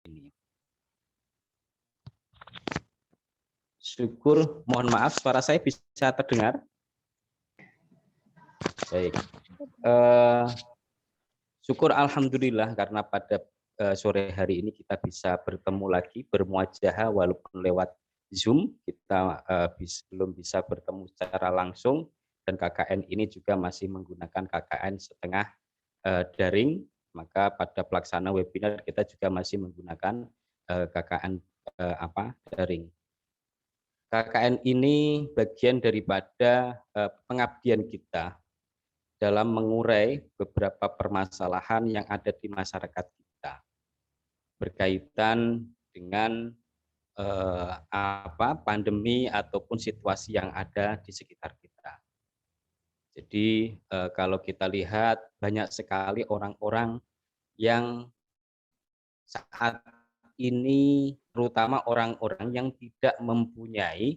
ini. Syukur, mohon maaf suara saya bisa terdengar. Baik. Syukur alhamdulillah karena pada sore hari ini kita bisa bertemu lagi bermuajahah walaupun lewat Zoom. Kita belum bisa bertemu secara langsung dan KKN ini juga masih menggunakan KKN setengah daring. Maka pada pelaksana webinar kita juga masih menggunakan KKN daring. KKN ini bagian daripada pengabdian kita dalam mengurai beberapa permasalahan yang ada di masyarakat kita berkaitan dengan pandemi ataupun situasi yang ada di sekitar kita. Jadi kalau kita lihat banyak sekali orang-orang yang saat ini terutama orang-orang yang tidak mempunyai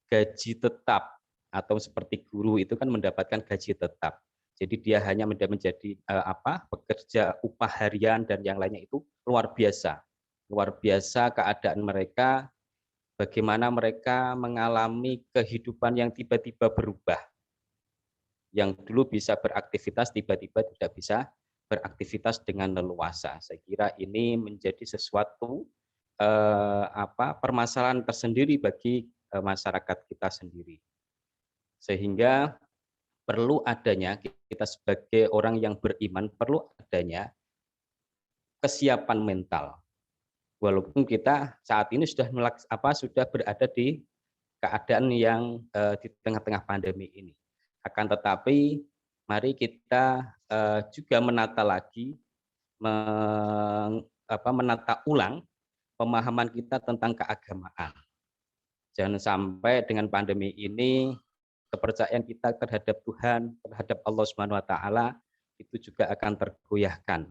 gaji tetap atau seperti guru itu kan mendapatkan gaji tetap. Jadi dia hanya menjadi pekerja upah harian dan yang lainnya itu luar biasa. Luar biasa keadaan mereka, bagaimana mereka mengalami kehidupan yang tiba-tiba berubah. Yang dulu bisa beraktivitas tiba-tiba tidak bisa beraktivitas dengan leluasa. Saya kira ini menjadi sesuatu permasalahan tersendiri bagi masyarakat kita sendiri. Sehingga perlu adanya kita sebagai orang yang beriman perlu adanya kesiapan mental. Walaupun kita saat ini sudah berada di keadaan yang di tengah-tengah pandemi ini. Akan tetapi mari kita juga menata lagi, menata ulang pemahaman kita tentang keagamaan. Jangan sampai dengan pandemi ini kepercayaan kita terhadap Tuhan, terhadap Allah Subhanahu wa taala itu juga akan tergoyahkan.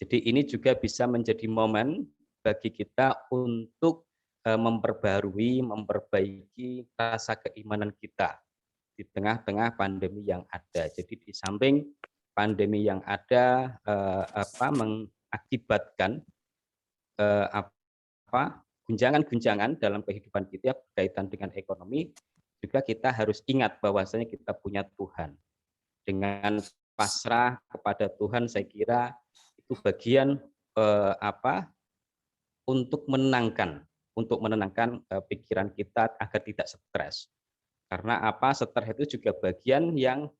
Jadi ini juga bisa menjadi momen bagi kita untuk memperbarui, memperbaiki rasa keimanan kita di tengah-tengah pandemi yang ada. Jadi di samping pandemi yang ada mengakibatkan gunjangan-gunjangan dalam kehidupan kita berkaitan dengan ekonomi, juga kita harus ingat bahwasanya kita punya Tuhan. Dengan pasrah kepada Tuhan, saya kira itu bagian untuk menenangkan pikiran kita agar tidak stres. Karena stres itu juga bagian yang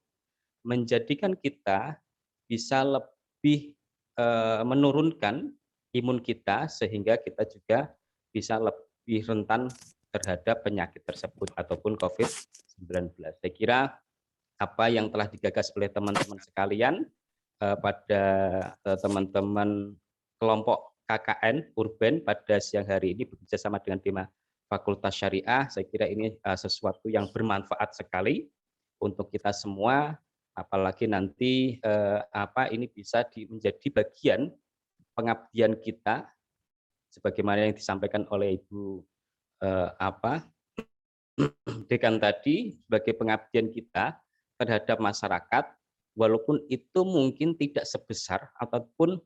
menjadikan kita bisa lebih menurunkan imun kita sehingga kita juga bisa lebih rentan terhadap penyakit tersebut ataupun COVID-19. Saya kira apa yang telah digagas oleh teman-teman sekalian pada teman-teman kelompok KKN Urban pada siang hari ini bekerjasama dengan tema Fakultas Syariah, saya kira ini sesuatu yang bermanfaat sekali untuk kita semua, apalagi nanti ini bisa menjadi bagian pengabdian kita sebagaimana yang disampaikan oleh Ibu Dekan tadi, sebagai pengabdian kita terhadap masyarakat, walaupun itu mungkin tidak sebesar ataupun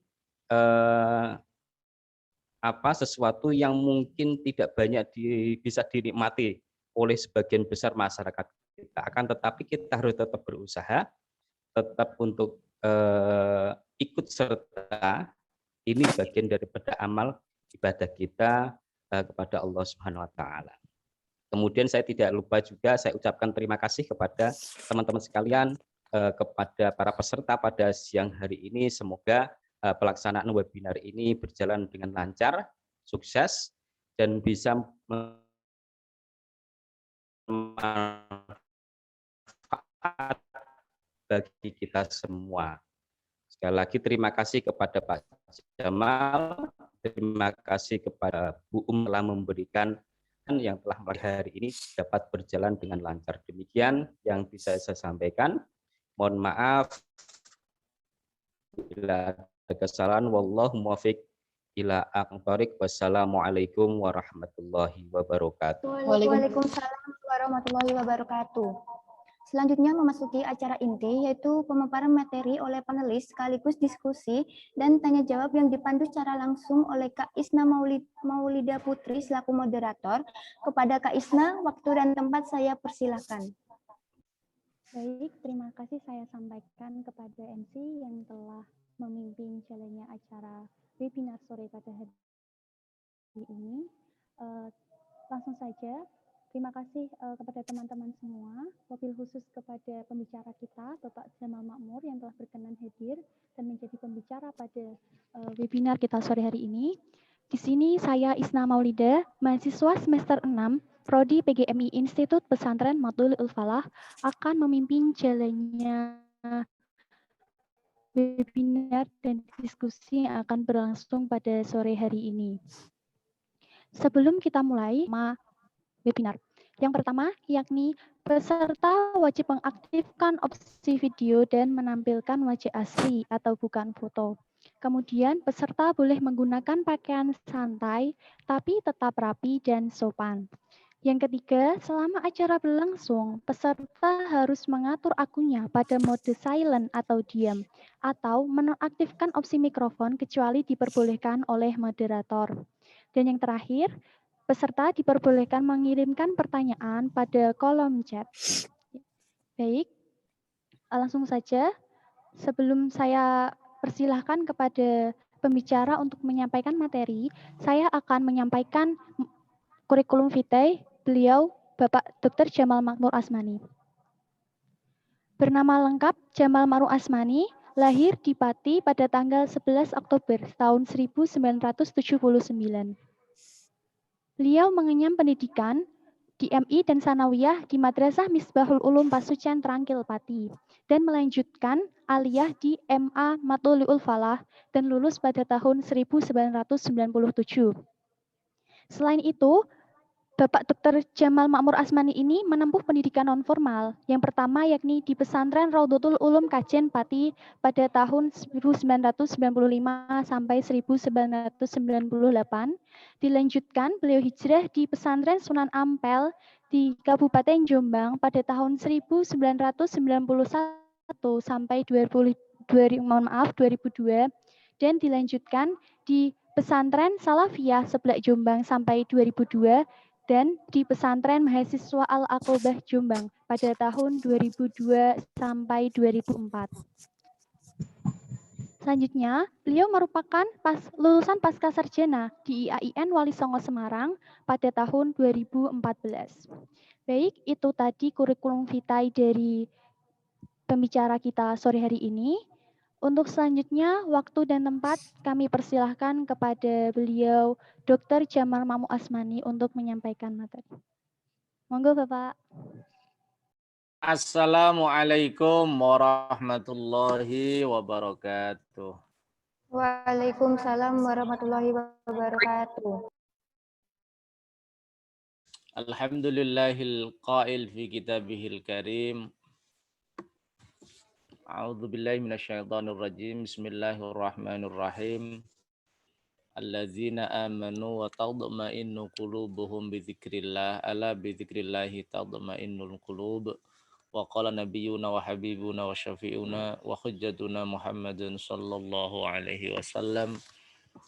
sesuatu yang mungkin tidak banyak bisa dinikmati oleh sebagian besar masyarakat kita. Akan tetapi kita harus tetap berusaha, tetap untuk ikut serta. Ini bagian daripada amal ibadah kita kepada Allah Subhanahu wa taala. Kemudian saya tidak lupa juga saya ucapkan terima kasih kepada teman-teman sekalian, kepada para peserta pada siang hari ini. Semoga pelaksanaan webinar ini berjalan dengan lancar, sukses, dan bisa bermanfaat bagi kita semua. Sekali lagi terima kasih kepada Pak Jamal, terima kasih kepada Bu telah memberikan yang telah mulai hari ini dapat berjalan dengan lancar. Demikian yang bisa saya sampaikan. Mohon maaf bila ada kesalahan. Wallahu muwaffiq ila aqthariq. Wassalamualaikum warahmatullahi wabarakatuh. Waalaikumsalam warahmatullahi wabarakatuh. Selanjutnya memasuki acara inti, yaitu pemaparan materi oleh panelis sekaligus diskusi dan tanya jawab yang dipandu secara langsung oleh Kak Isna Maulida Putri selaku moderator. Kepada Kak Isna, waktu dan tempat saya persilahkan. Baik, terima kasih saya sampaikan kepada MC yang telah memimpin jalannya acara webinar sore pada hari ini. Langsung saja. Terima kasih kepada teman-teman semua, wabil khusus kepada pembicara kita, Bapak Jamal Makmur yang telah berkenan hadir dan menjadi pembicara pada webinar kita sore hari ini. Di sini saya Isna Maulida, mahasiswa semester 6, Prodi PGMI Institut Pesantren Matlul Falah, akan memimpin jalannya webinar dan diskusi yang akan berlangsung pada sore hari ini. Sebelum kita mulai webinar. Yang pertama, yakni peserta wajib mengaktifkan opsi video dan menampilkan wajah asli atau bukan foto. Kemudian, peserta boleh menggunakan pakaian santai, tapi tetap rapi dan sopan. Yang ketiga, selama acara berlangsung, peserta harus mengatur akunnya pada mode silent atau diam, atau menonaktifkan opsi mikrofon kecuali diperbolehkan oleh moderator. Dan yang terakhir, peserta diperbolehkan mengirimkan pertanyaan pada kolom chat. Baik, langsung saja. Sebelum saya persilahkan kepada pembicara untuk menyampaikan materi, saya akan menyampaikan kurikulum vitae beliau, Bapak Dr. Jamal Makmur Asmani. Bernama lengkap Jamal Makmur Asmani, lahir di Pati pada tanggal 11 Oktober tahun 1979. Beliau mengenyam pendidikan di MI dan Sanawiyah di Madrasah Misbahul Ulum Pasucian Trangkil Pati dan melanjutkan aliyah di MA Matlul Falah dan lulus pada tahun 1997. Selain itu, Bapak Dr. Jamal Makmur Asmani ini menempuh pendidikan non-formal. Yang pertama yakni di Pesantren Raudhatul Ulum Kajen Pati pada tahun 1995 sampai 1998. Dilanjutkan beliau hijrah di Pesantren Sunan Ampel di Kabupaten Jombang pada tahun 1991 sampai 2002 dan dilanjutkan di Pesantren Salafiyah Seblak Jombang sampai 2002 dan di Pesantren Mahasiswa Al-Aqobah Jombang pada tahun 2002 sampai 2004. Selanjutnya, beliau merupakan lulusan pasca sarjana di IAIN Wali Songo Semarang pada tahun 2014. Baik, itu tadi kurikulum vitae dari pembicara kita sore hari ini. Untuk selanjutnya, waktu dan tempat kami persilahkan kepada beliau Dr. Jamal Makmur Asmani untuk menyampaikan materi. Monggo Bapak. Assalamualaikum warahmatullahi wabarakatuh. Waalaikumsalam warahmatullahi wabarakatuh. Alhamdulillahil qail fi kitabihil karim. A'udzu billahi minasyaitonir rajim. Bismillahirrahmanirrahim. Alladzina amanu wa tadma'innu qulubuhum bi dzikrillah ala bi dzikrillahi tadma'innul qulub. Wa qala nabiyyuna wa habibuna wa syafi'una wa hujjatuna Muhammadun sallallahu alaihi wasallam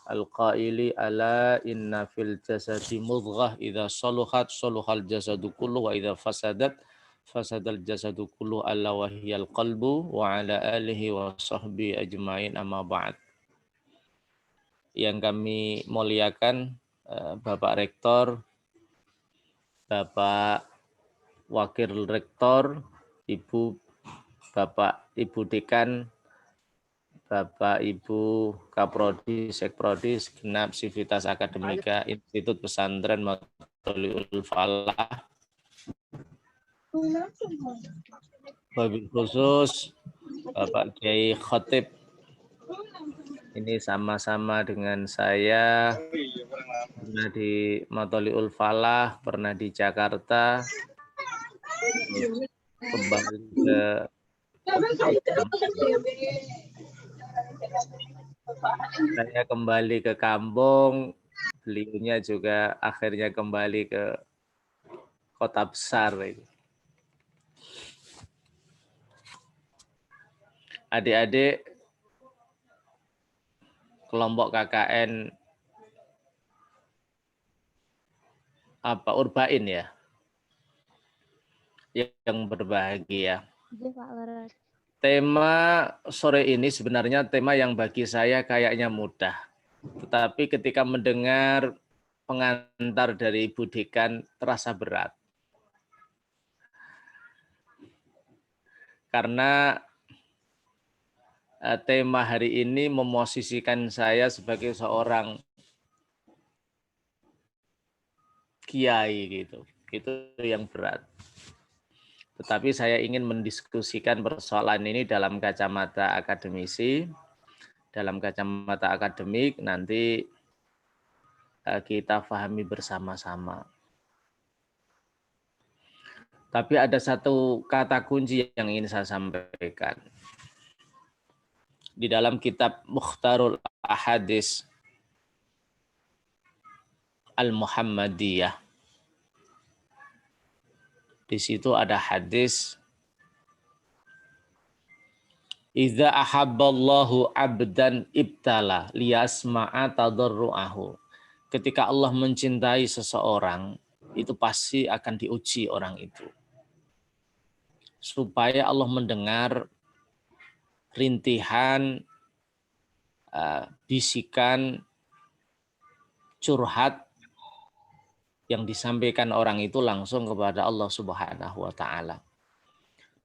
al-qaili ala inna fil jasadi mudghah idza saluhat saluhal jasadu kullu wa idza fasadat fasadal jasadu kullu alla wa hiyal qalbu wa ala alihi wa sahbihi ajmain amma ba'd. Yang kami muliakan Bapak Rektor, Bapak Wakil Rektor, Bapak Ibu Dekan, Bapak Ibu Kaprodi, Sekprodi, segenap sivitas akademika Institut Pesantren Matlul Falah. Wabil khusus Bapak Kiai Khotib, ini sama-sama dengan saya, pernah di Matlul Falah, pernah di Jakarta, kembali ke saya kembali ke kampung, beliaunya juga akhirnya kembali ke kota besar. adik-adik kelompok KKN Urbain ya, yang berbahagia. Iya, Pak Laras. Tema sore ini sebenarnya tema yang bagi saya kayaknya mudah. Tetapi ketika mendengar pengantar dari Ibu Dekan terasa berat. Karena tema hari ini memosisikan saya sebagai seorang kiai gitu. Itu yang berat. Tetapi saya ingin mendiskusikan persoalan ini dalam kacamata akademisi, dalam kacamata akademik nanti kita pahami bersama-sama. Tapi ada satu kata kunci yang ingin saya sampaikan. Di dalam kitab Mukhtarul Ahadits Al-Muhammadiyah, di situ ada hadis, Idza ahabballahu abdan ibtala liyasma'a tadarru'ahu. Ketika Allah mencintai seseorang, itu pasti akan diuji orang itu. Supaya Allah mendengar rintihan, bisikan, curhat yang disampaikan orang itu langsung kepada Allah Subhanahu wa Ta'ala.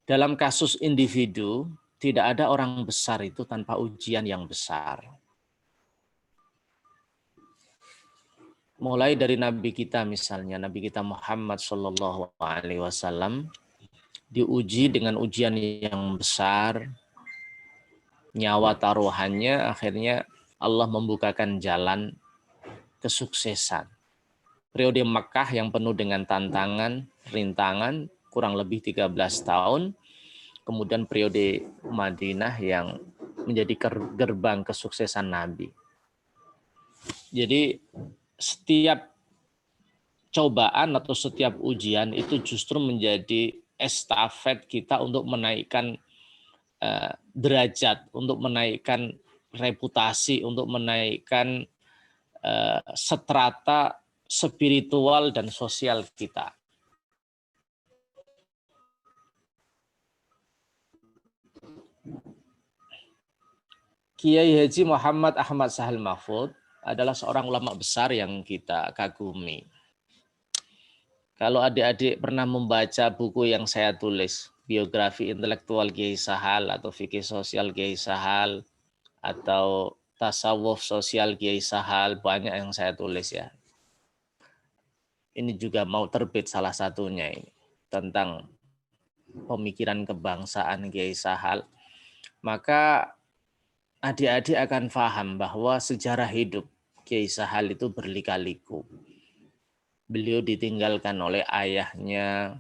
Dalam kasus individu, tidak ada orang besar itu tanpa ujian yang besar. Mulai dari Nabi kita misalnya, Nabi kita Muhammad Sallallahu Alaihi Wasallam diuji dengan ujian yang besar, nyawa taruhannya, akhirnya Allah membukakan jalan kesuksesan. Periode Makkah yang penuh dengan tantangan, rintangan, kurang lebih 13 tahun. Kemudian periode Madinah yang menjadi gerbang kesuksesan Nabi. Jadi setiap cobaan atau setiap ujian itu justru menjadi estafet kita untuk menaikkan derajat, untuk menaikkan reputasi, untuk menaikkan strata spiritual dan sosial kita. Kiai Haji Muhammad Ahmad Sahal Mahfud adalah seorang ulama besar yang kita kagumi. Kalau adik-adik pernah membaca buku yang saya tulis, biografi intelektual Kiai Sahal atau fikih sosial Kiai Sahal atau tasawuf sosial Kiai Sahal, banyak yang saya tulis ya. Ini juga mau terbit salah satunya ini tentang pemikiran kebangsaan Kiai Sahal. Maka adik-adik akan paham bahwa sejarah hidup Kiai Sahal itu berlika-liku. Beliau ditinggalkan oleh ayahnya,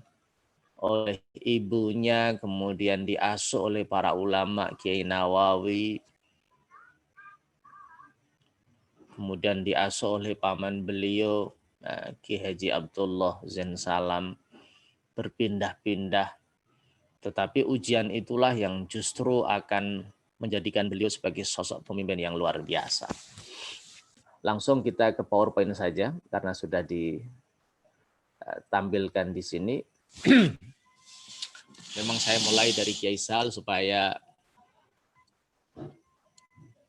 oleh ibunya, kemudian diasuh oleh para ulama Kiai Nawawi, kemudian diasuh oleh paman beliau Kiai Haji Abdullah Zain Salam, berpindah-pindah. Tetapi ujian itulah yang justru akan menjadikan beliau sebagai sosok pemimpin yang luar biasa. Langsung kita ke PowerPoint saja karena sudah ditampilkan di sini. Memang saya mulai dari Kiai Sahal supaya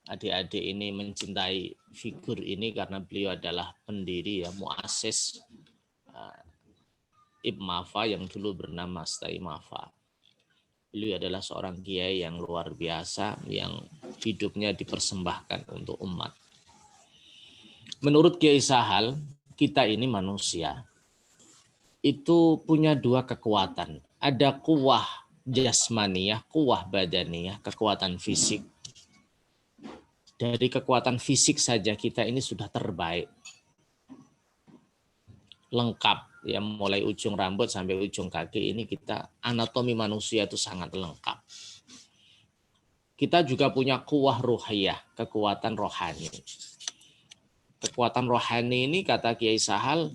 adik-adik ini mencintai figur ini karena beliau adalah pendiri ya, muassis IPMAFA yang dulu bernama STAIMAFA. Beliau adalah seorang kiai yang luar biasa yang hidupnya dipersembahkan untuk umat. Menurut Kiai Sahal, kita ini manusia itu punya dua kekuatan. Ada kuwah jasmaniyah, kuwah badaniyah, kekuatan fisik. Dari kekuatan fisik saja kita ini sudah terbaik. Lengkap, ya mulai ujung rambut sampai ujung kaki ini kita, anatomi manusia itu sangat lengkap. Kita juga punya kuwah ruhiyah, kekuatan rohani. Kekuatan rohani ini kata Kiai Sahal,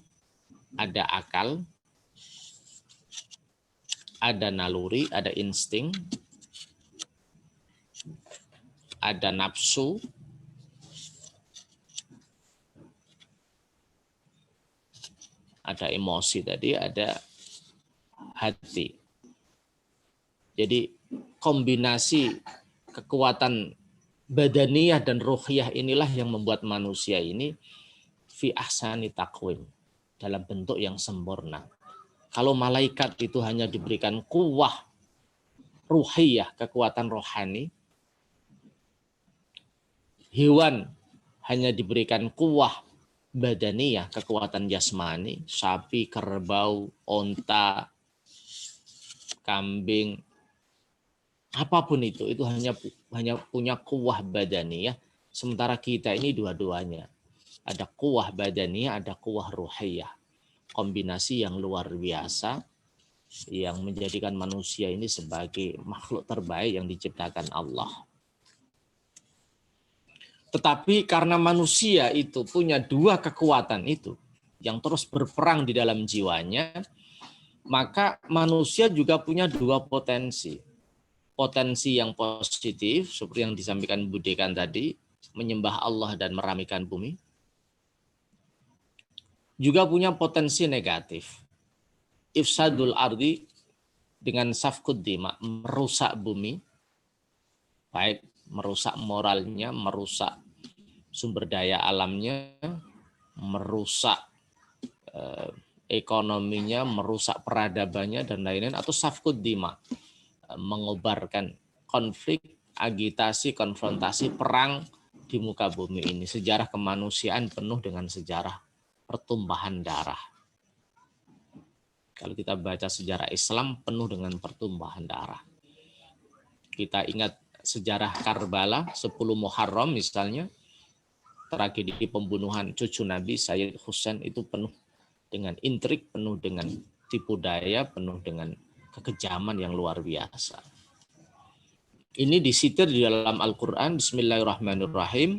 ada akal, ada naluri, ada insting, ada nafsu, ada emosi tadi, ada hati. Jadi kombinasi kekuatan badaniyah dan ruhiyah inilah yang membuat manusia ini fi ahsani taqwim, dalam bentuk yang sempurna. Kalau malaikat itu hanya diberikan kuwah ruhiyah, kekuatan rohani, hewan hanya diberikan kuwah badaniyah, kekuatan jasmani, sapi, kerbau, onta, kambing, apapun itu hanya punya kuwah badaniyah. Sementara kita ini dua-duanya. Ada kuwah badaniyah, ada kuwah ruhiyah. Kombinasi yang luar biasa yang menjadikan manusia ini sebagai makhluk terbaik yang diciptakan Allah. Tetapi karena manusia itu punya dua kekuatan itu yang terus berperang di dalam jiwanya, maka manusia juga punya dua potensi. Potensi yang positif seperti yang disampaikan Bu Dekan tadi, menyembah Allah dan meramaikan bumi. Juga punya potensi negatif. Ifsadul ardi dengan safkud dima, merusak bumi, baik merusak moralnya, merusak sumber daya alamnya, merusak ekonominya, merusak peradabannya dan lain-lain, atau safkud dima, mengobarkan konflik, agitasi, konfrontasi, perang di muka bumi ini. Sejarah kemanusiaan penuh dengan sejarah pertumpahan darah. Kalau kita baca sejarah Islam penuh dengan pertumpahan darah. Kita ingat sejarah Karbala 10 Muharram misalnya, tragedi pembunuhan cucu Nabi Sayyid Husain itu penuh dengan intrik, penuh dengan tipu daya, penuh dengan kekejaman yang luar biasa. Ini disitir di dalam Al-Quran. Bismillahirrahmanirrahim.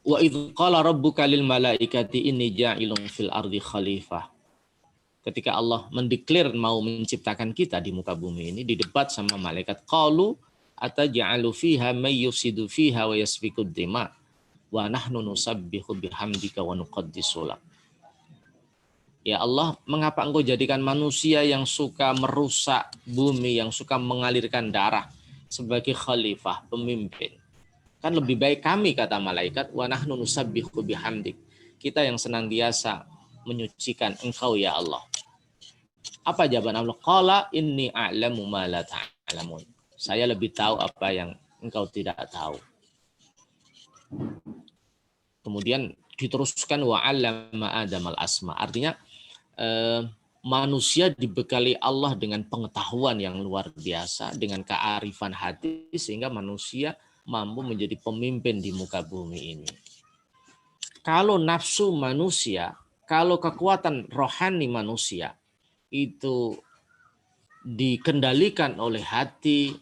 Wa idh qala rabbuka lil malaikati inni ja'ilun fil ardi khalifah. Ketika Allah mendeklar mau menciptakan kita di muka bumi ini, didebat sama malaikat. Qalu ataj'alu fiha may yufsidu fiha wa yasfikud dima wa nahnu nusabbihu bihamdika wa nuqaddisu lak. Ya Allah, mengapa engkau jadikan manusia yang suka merusak bumi, yang suka mengalirkan darah sebagai khalifah, pemimpin? Kan lebih baik kami, kata malaikat, wa nahnu nusabbihu bihamdik. Kita yang senantiasa menyucikan engkau ya Allah. Apa jawaban Allah? Qala inni a'lamu ma la ta'lamun. Saya lebih tahu apa yang engkau tidak tahu. Kemudian diteruskan wa 'allama Adam al-asma. Artinya manusia dibekali Allah dengan pengetahuan yang luar biasa, dengan kearifan hati, sehingga manusia mampu menjadi pemimpin di muka bumi ini. Kalau nafsu manusia, kalau kekuatan rohani manusia itu dikendalikan oleh hati,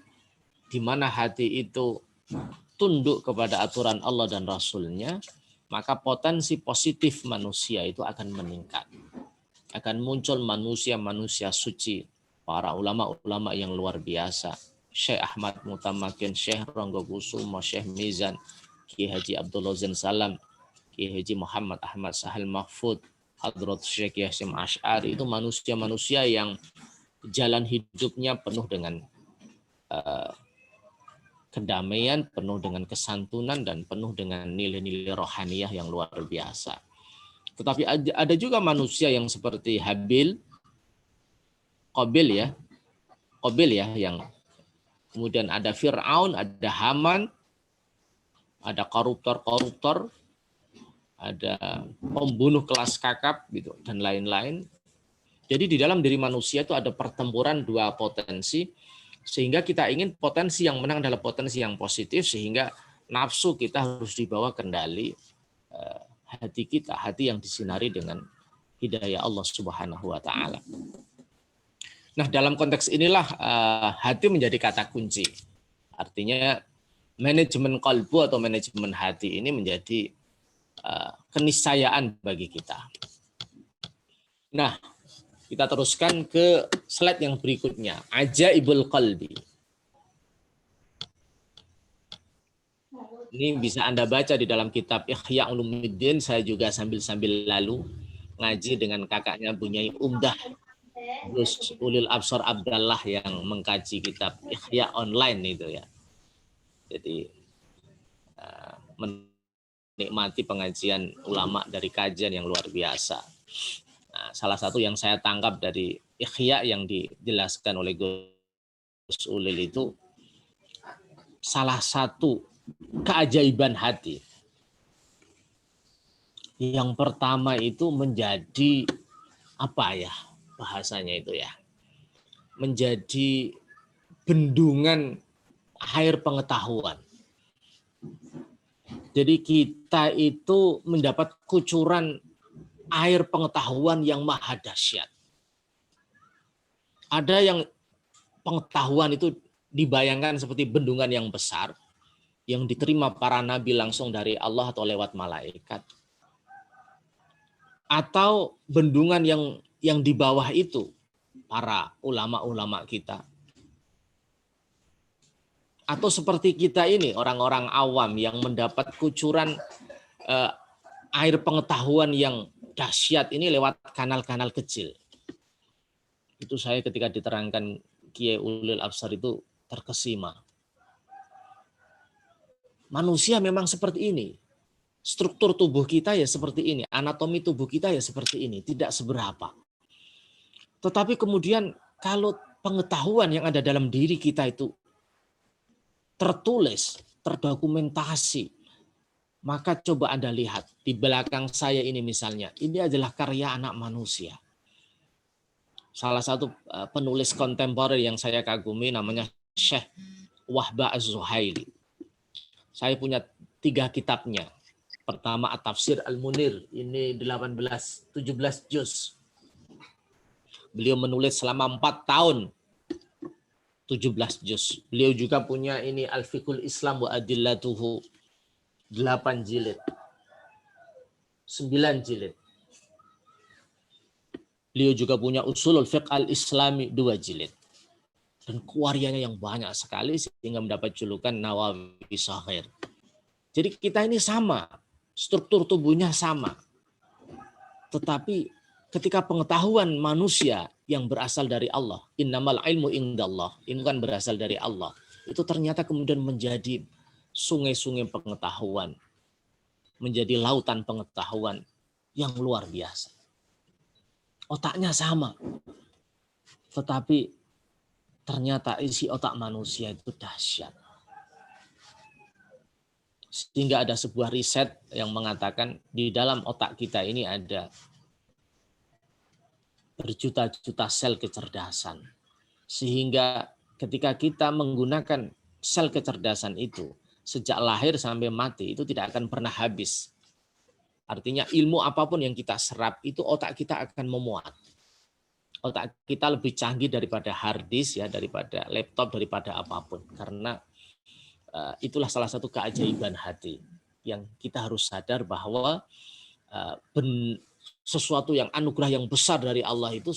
di mana hati itu tunduk kepada aturan Allah dan Rasul-Nya, maka potensi positif manusia itu akan meningkat. Akan muncul manusia-manusia suci, para ulama-ulama yang luar biasa. Syekh Ahmad Mutamakin, Syekh Ronggo Kusumo, Syekh Mizan, Kiai Haji Abdullah Zain Salam, Kiai Haji Muhammad Ahmad Sahal Mahfud, Hadrat Syekh Yasim Ash'ari, itu manusia-manusia yang jalan hidupnya penuh dengan kedamaian, penuh dengan kesantunan, dan penuh dengan nilai-nilai rohaniyah yang luar biasa. Tetapi ada juga manusia yang seperti Qabil ya, yang kemudian ada Fir'aun, ada Haman, ada koruptor, ada pembunuh kelas kakap gitu, dan lain-lain. Jadi di dalam diri manusia itu ada pertempuran dua potensi, sehingga kita ingin potensi yang menang adalah potensi yang positif, sehingga nafsu kita harus dibawa kendali hati kita, hati yang disinari dengan hidayah Allah Subhanahu wa taala. Nah, dalam konteks inilah hati menjadi kata kunci. Artinya manajemen qalbu atau manajemen hati ini menjadi keniscayaan bagi kita. Nah, kita teruskan ke slide yang berikutnya. Ajaibul qalbi. Ini bisa Anda baca di dalam kitab Ihya Ulumuddin. Saya juga sambil lalu ngaji dengan kakaknya Bunyai Umdah Gus Ulil Absar Abdallah yang mengkaji kitab Ihya online itu ya. Jadi menikmati pengajian ulama dari kajian yang luar biasa. Nah, salah satu yang saya tangkap dari Ihya yang dijelaskan oleh Gus Ulil itu salah satu keajaiban hati. Yang pertama itu menjadi apa ya bahasanya itu ya? Menjadi bendungan air pengetahuan. Jadi kita itu mendapat kucuran air pengetahuan yang maha dahsyat. Ada yang pengetahuan itu dibayangkan seperti bendungan yang besar yang diterima para nabi langsung dari Allah atau lewat malaikat. Atau bendungan yang di bawah itu para ulama-ulama kita. Atau seperti kita ini orang-orang awam yang mendapat kucuran air pengetahuan yang dahsyat ini lewat kanal-kanal kecil. Itu saya ketika diterangkan Kiai Ulil Absar itu terkesima. Manusia memang seperti ini. Struktur tubuh kita ya seperti ini. Anatomi tubuh kita ya seperti ini. Tidak seberapa. Tetapi kemudian kalau pengetahuan yang ada dalam diri kita itu tertulis, terdokumentasi, maka coba Anda lihat di belakang saya ini misalnya. Ini adalah karya anak manusia. Salah satu penulis kontemporer yang saya kagumi namanya Syekh Wahbah Az-Zuhaili. Saya punya 3 kitabnya. Pertama At-Tafsir Al-Munir, ini 17 juz. Beliau menulis selama 4 tahun 17 juz. Beliau juga punya ini Al-Fiqhul Islam wa Adillatuhu 8 jilid. 9 jilid. Beliau juga punya Usulul Fiqh Al-Islami 2 jilid. Dan karyanya yang banyak sekali sehingga mendapat julukan Nawawi Shaghir. Jadi kita ini sama, struktur tubuhnya sama. Tetapi ketika pengetahuan manusia yang berasal dari Allah, innamal ilmu indallah, ini kan berasal dari Allah, itu ternyata kemudian menjadi sungai-sungai pengetahuan, menjadi lautan pengetahuan yang luar biasa. Otaknya sama, tetapi ternyata isi otak manusia itu dahsyat. Sehingga ada sebuah riset yang mengatakan di dalam otak kita ini ada berjuta-juta sel kecerdasan. Sehingga ketika kita menggunakan sel kecerdasan itu, sejak lahir sampai mati itu tidak akan pernah habis. Artinya ilmu apapun yang kita serap itu otak kita akan memuat. Otak kita lebih canggih daripada hard disk ya, daripada laptop, daripada apapun. Karena itulah salah satu keajaiban hati yang kita harus sadar bahwa sesuatu yang anugerah yang besar dari Allah itu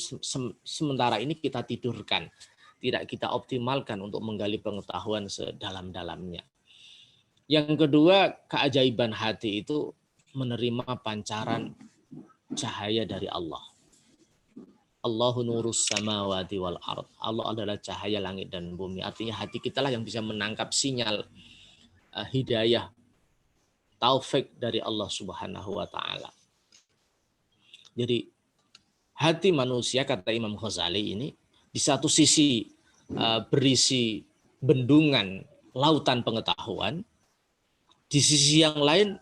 sementara ini kita tidurkan, tidak kita optimalkan untuk menggali pengetahuan sedalam-dalamnya. Yang kedua, keajaiban hati itu menerima pancaran cahaya dari Allah. Allahu nurus samawati wal ard. Allah adalah cahaya langit dan bumi. Artinya hati kita lah yang bisa menangkap sinyal hidayah, taufik dari Allah Subhanahu wa taala. Jadi hati manusia kata Imam Ghazali ini di satu sisi berisi bendungan lautan pengetahuan, di sisi yang lain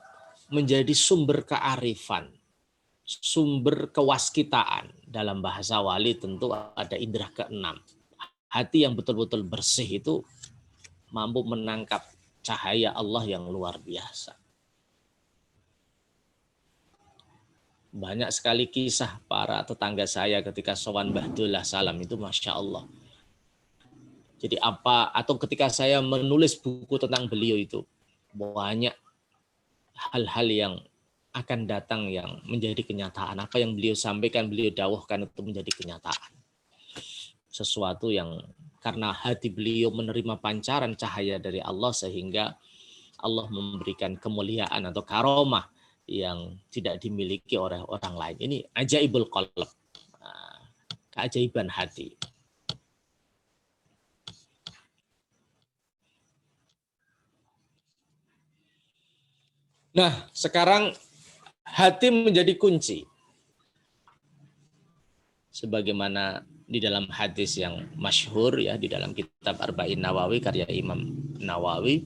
menjadi sumber kearifan, sumber kewaskitaan. Dalam bahasa wali tentu ada indera keenam. Hati yang betul-betul bersih itu mampu menangkap cahaya Allah yang luar biasa. Banyak sekali kisah para tetangga saya ketika sowan Mbah Dullah Salam itu Masya Allah. Jadi atau ketika saya menulis buku tentang beliau itu, banyak hal-hal yang akan datang yang menjadi kenyataan. Apa yang beliau sampaikan, beliau dawahkan itu menjadi kenyataan. Sesuatu yang karena hati beliau menerima pancaran cahaya dari Allah sehingga Allah memberikan kemuliaan atau karomah yang tidak dimiliki oleh orang lain. Ini ajaibul qalb, keajaiban hati. Nah, sekarang hati menjadi kunci. Sebagaimana di dalam hadis yang masyhur ya, di dalam kitab Arba'in Nawawi karya Imam Nawawi,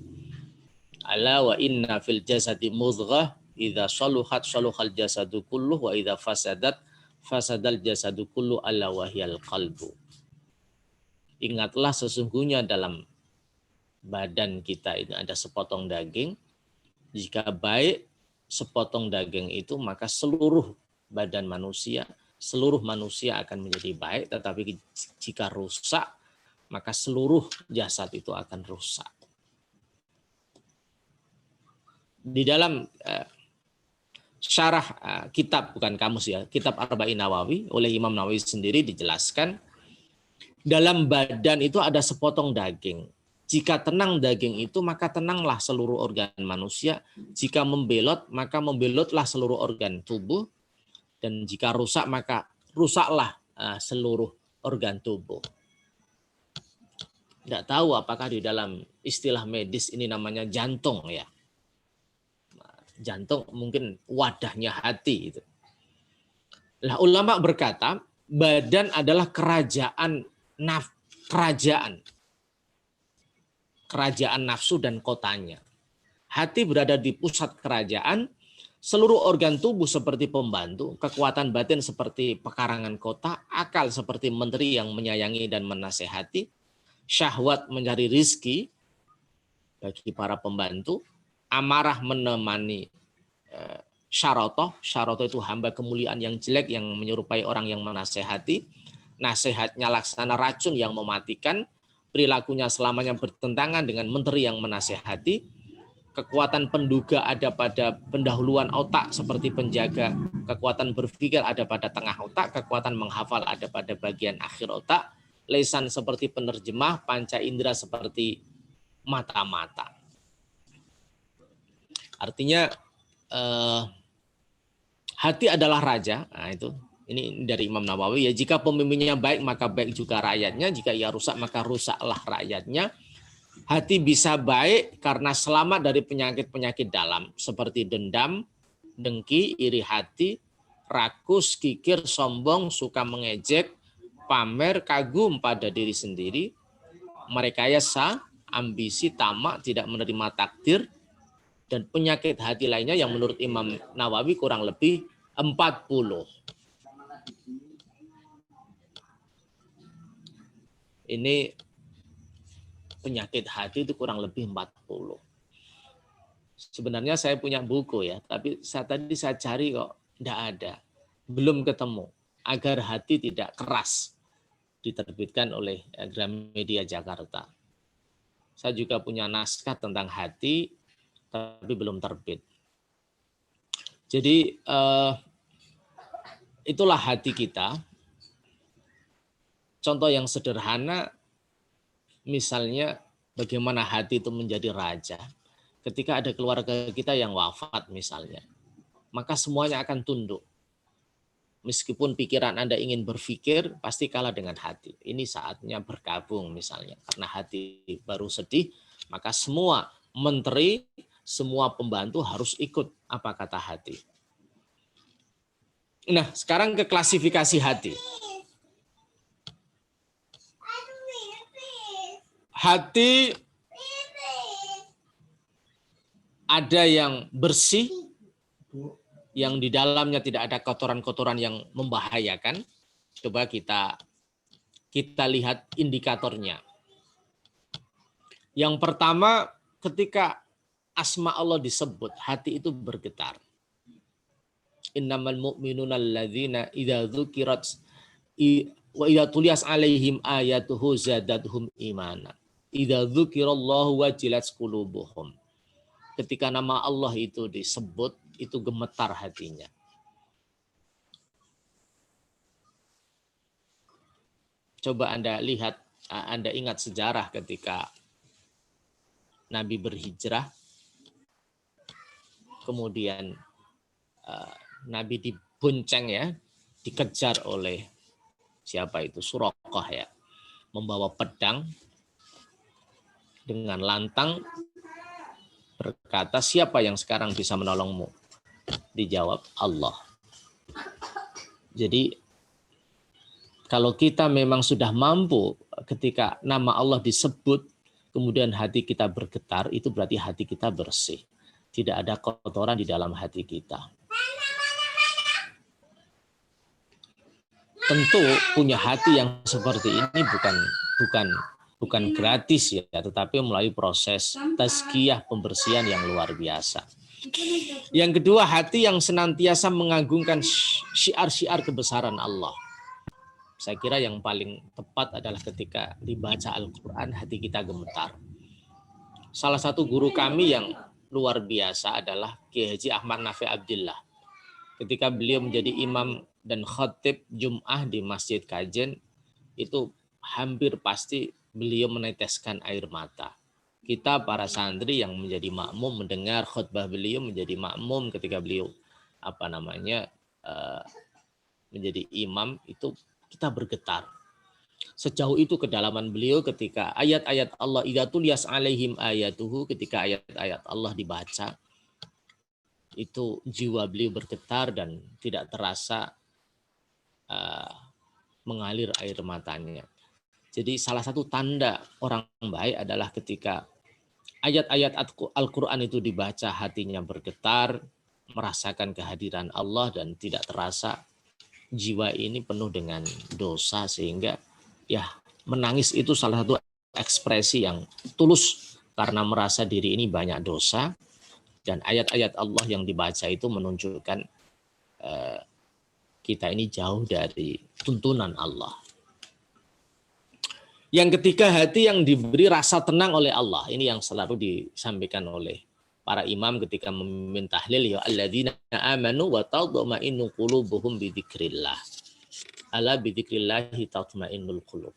ala wa inna fil jasadi mudghah idza saluhat saluhal jasadu kulluh wa idza fasadat fasadal jasadu kullu ala wahyal qalbu. Ingatlah sesungguhnya dalam badan kita ini ada sepotong daging. Jika baik sepotong daging itu, maka seluruh badan manusia, seluruh manusia akan menjadi baik. Tetapi jika rusak, maka seluruh jasad itu akan rusak. Di dalam syarah kitab, bukan kamus ya, kitab Arba'in Nawawi oleh Imam Nawawi sendiri dijelaskan, dalam badan itu ada sepotong daging. Jika tenang daging itu, maka tenanglah seluruh organ manusia. Jika membelot, maka membelotlah seluruh organ tubuh. Dan jika rusak, maka rusaklah seluruh organ tubuh. Tidak tahu apakah di dalam istilah medis ini namanya jantung ya. Jantung mungkin wadahnya hati itu. Lah ulama berkata, badan adalah kerajaan nafsu dan kotanya. Hati berada di pusat kerajaan, seluruh organ tubuh seperti pembantu, kekuatan batin seperti pekarangan kota, akal seperti menteri yang menyayangi dan menasehati, syahwat mencari rizki bagi para pembantu, amarah menemani syarotoh itu hamba kemuliaan yang jelek yang menyerupai orang yang menasehati, nasihatnya laksana racun yang mematikan, perilakunya selamanya bertentangan dengan menteri yang menasehati, kekuatan penduga ada pada pendahuluan otak seperti penjaga, kekuatan berpikir ada pada tengah otak, kekuatan menghafal ada pada bagian akhir otak, lisan seperti penerjemah, panca indera seperti mata-mata. Artinya hati adalah raja. Nah, ini dari Imam Nawawi ya, jika pemimpinnya baik maka baik juga rakyatnya, jika ia rusak maka rusaklah rakyatnya. Hati bisa baik karena selamat dari penyakit-penyakit dalam seperti dendam, dengki, iri hati, rakus, kikir, sombong, suka mengejek, pamer, kagum pada diri sendiri, merekayasa, ambisi, tamak, tidak menerima takdir, dan penyakit hati lainnya yang menurut Imam Nawawi kurang lebih 40. Ini penyakit hati itu kurang lebih 40. Sebenarnya saya punya buku ya, tapi tadi saya cari kok tidak ada. Belum ketemu. Agar hati tidak keras. Diterbitkan oleh Gramedia Jakarta. Saya juga punya naskah tentang hati, tapi belum terbit. Jadi itulah hati kita. Contoh yang sederhana, misalnya bagaimana hati itu menjadi raja. Ketika ada keluarga kita yang wafat misalnya, maka semuanya akan tunduk. Meskipun pikiran Anda ingin berpikir, pasti kalah dengan hati. Ini saatnya bergabung misalnya. Karena hati baru sedih, maka semua menteri, semua pembantu harus ikut apa kata hati. Nah, sekarang ke klasifikasi hati. Hati ada yang bersih, yang di dalamnya tidak ada kotoran-kotoran yang membahayakan. Coba kita lihat indikatornya. Yang pertama, ketika asma Allah disebut, hati itu bergetar. Innamal mu'minuna alladzina idza dzukirat wa idza tuliyat alaihim ayatuhu zadatuhum imana. Idza dzukirallahu wajilat qulubuhum. Ketika nama Allah itu disebut, itu gemetar hatinya. Coba Anda lihat, Anda ingat sejarah ketika Nabi berhijrah, kemudian Nabi dibonceng ya, dikejar oleh siapa itu, Suraqah ya, membawa pedang dengan lantang, berkata, siapa yang sekarang bisa menolongmu? Dijawab, Allah. Jadi kalau kita memang sudah mampu ketika nama Allah disebut, kemudian hati kita bergetar, itu berarti hati kita bersih. Tidak ada kotoran di dalam hati kita. Tentu punya hati yang seperti ini bukan gratis ya, tetapi melalui proses tazkiyah, pembersihan yang luar biasa. Yang kedua, hati yang senantiasa mengagungkan syiar-syiar kebesaran Allah. Saya kira yang paling tepat adalah ketika dibaca Al-Quran, hati kita gemetar. Salah satu guru kami yang luar biasa adalah Kiai Haji Ahmad Nafi Abdillah. Ketika beliau menjadi imam dan khatib Jum'ah di Masjid Kajen, itu hampir pasti beliau meneteskan air mata. Kita para santri yang menjadi makmum mendengar khutbah beliau, menjadi makmum ketika beliau menjadi imam, itu kita bergetar. Sejauh itu kedalaman beliau ketika ayat-ayat Allah, idza tuliyas alaihim ayatuhu, ketika ayat-ayat Allah dibaca, itu jiwa beliau bergetar dan tidak terasa mengalir air matanya. Jadi salah satu tanda orang baik adalah ketika ayat-ayat Al-Quran itu dibaca, hatinya bergetar, merasakan kehadiran Allah dan tidak terasa jiwa ini penuh dengan dosa, sehingga ya menangis itu salah satu ekspresi yang tulus karena merasa diri ini banyak dosa, dan ayat-ayat Allah yang dibaca itu menunjukkan kita ini jauh dari tuntunan Allah. Yang ketiga, hati yang diberi rasa tenang oleh Allah. Ini yang selalu disampaikan oleh para imam ketika memimpin tahlil, ya alladzina amanu wa tatma'innu qulubuhum bi dzikrillah. Ala bi dzikrillahi tatma'innul qulub.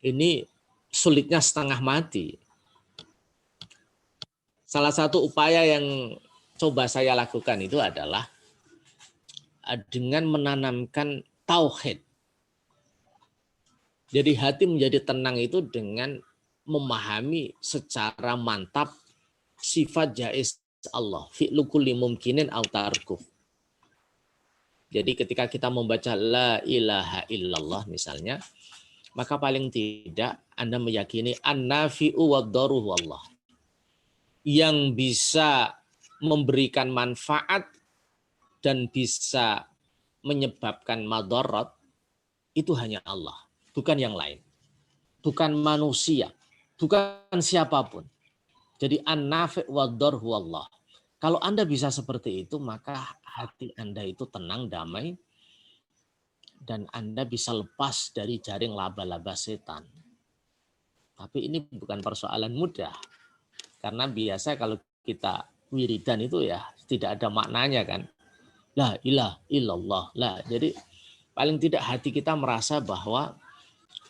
Ini sulitnya setengah mati. Salah satu upaya yang coba saya lakukan itu adalah dengan menanamkan tauhid. Jadi hati menjadi tenang itu dengan memahami secara mantap sifat jaiz Allah, fi'lu kulli mumkinin aw tarkuh. Jadi ketika kita membaca la ilaha illallah misalnya, maka paling tidak Anda meyakini an-nafi'u wad-daruhu Allah. Yang bisa memberikan manfaat dan bisa menyebabkan madarat itu hanya Allah, bukan yang lain. Bukan manusia, bukan siapapun. Jadi an-nafi' wad-daruhu Allah. Kalau Anda bisa seperti itu, maka hati Anda itu tenang, damai, dan Anda bisa lepas dari jaring laba-laba setan. Tapi ini bukan persoalan mudah. Karena biasa kalau kita wiridan itu ya tidak ada maknanya kan. La ilaha illallah. La. Jadi paling tidak hati kita merasa bahwa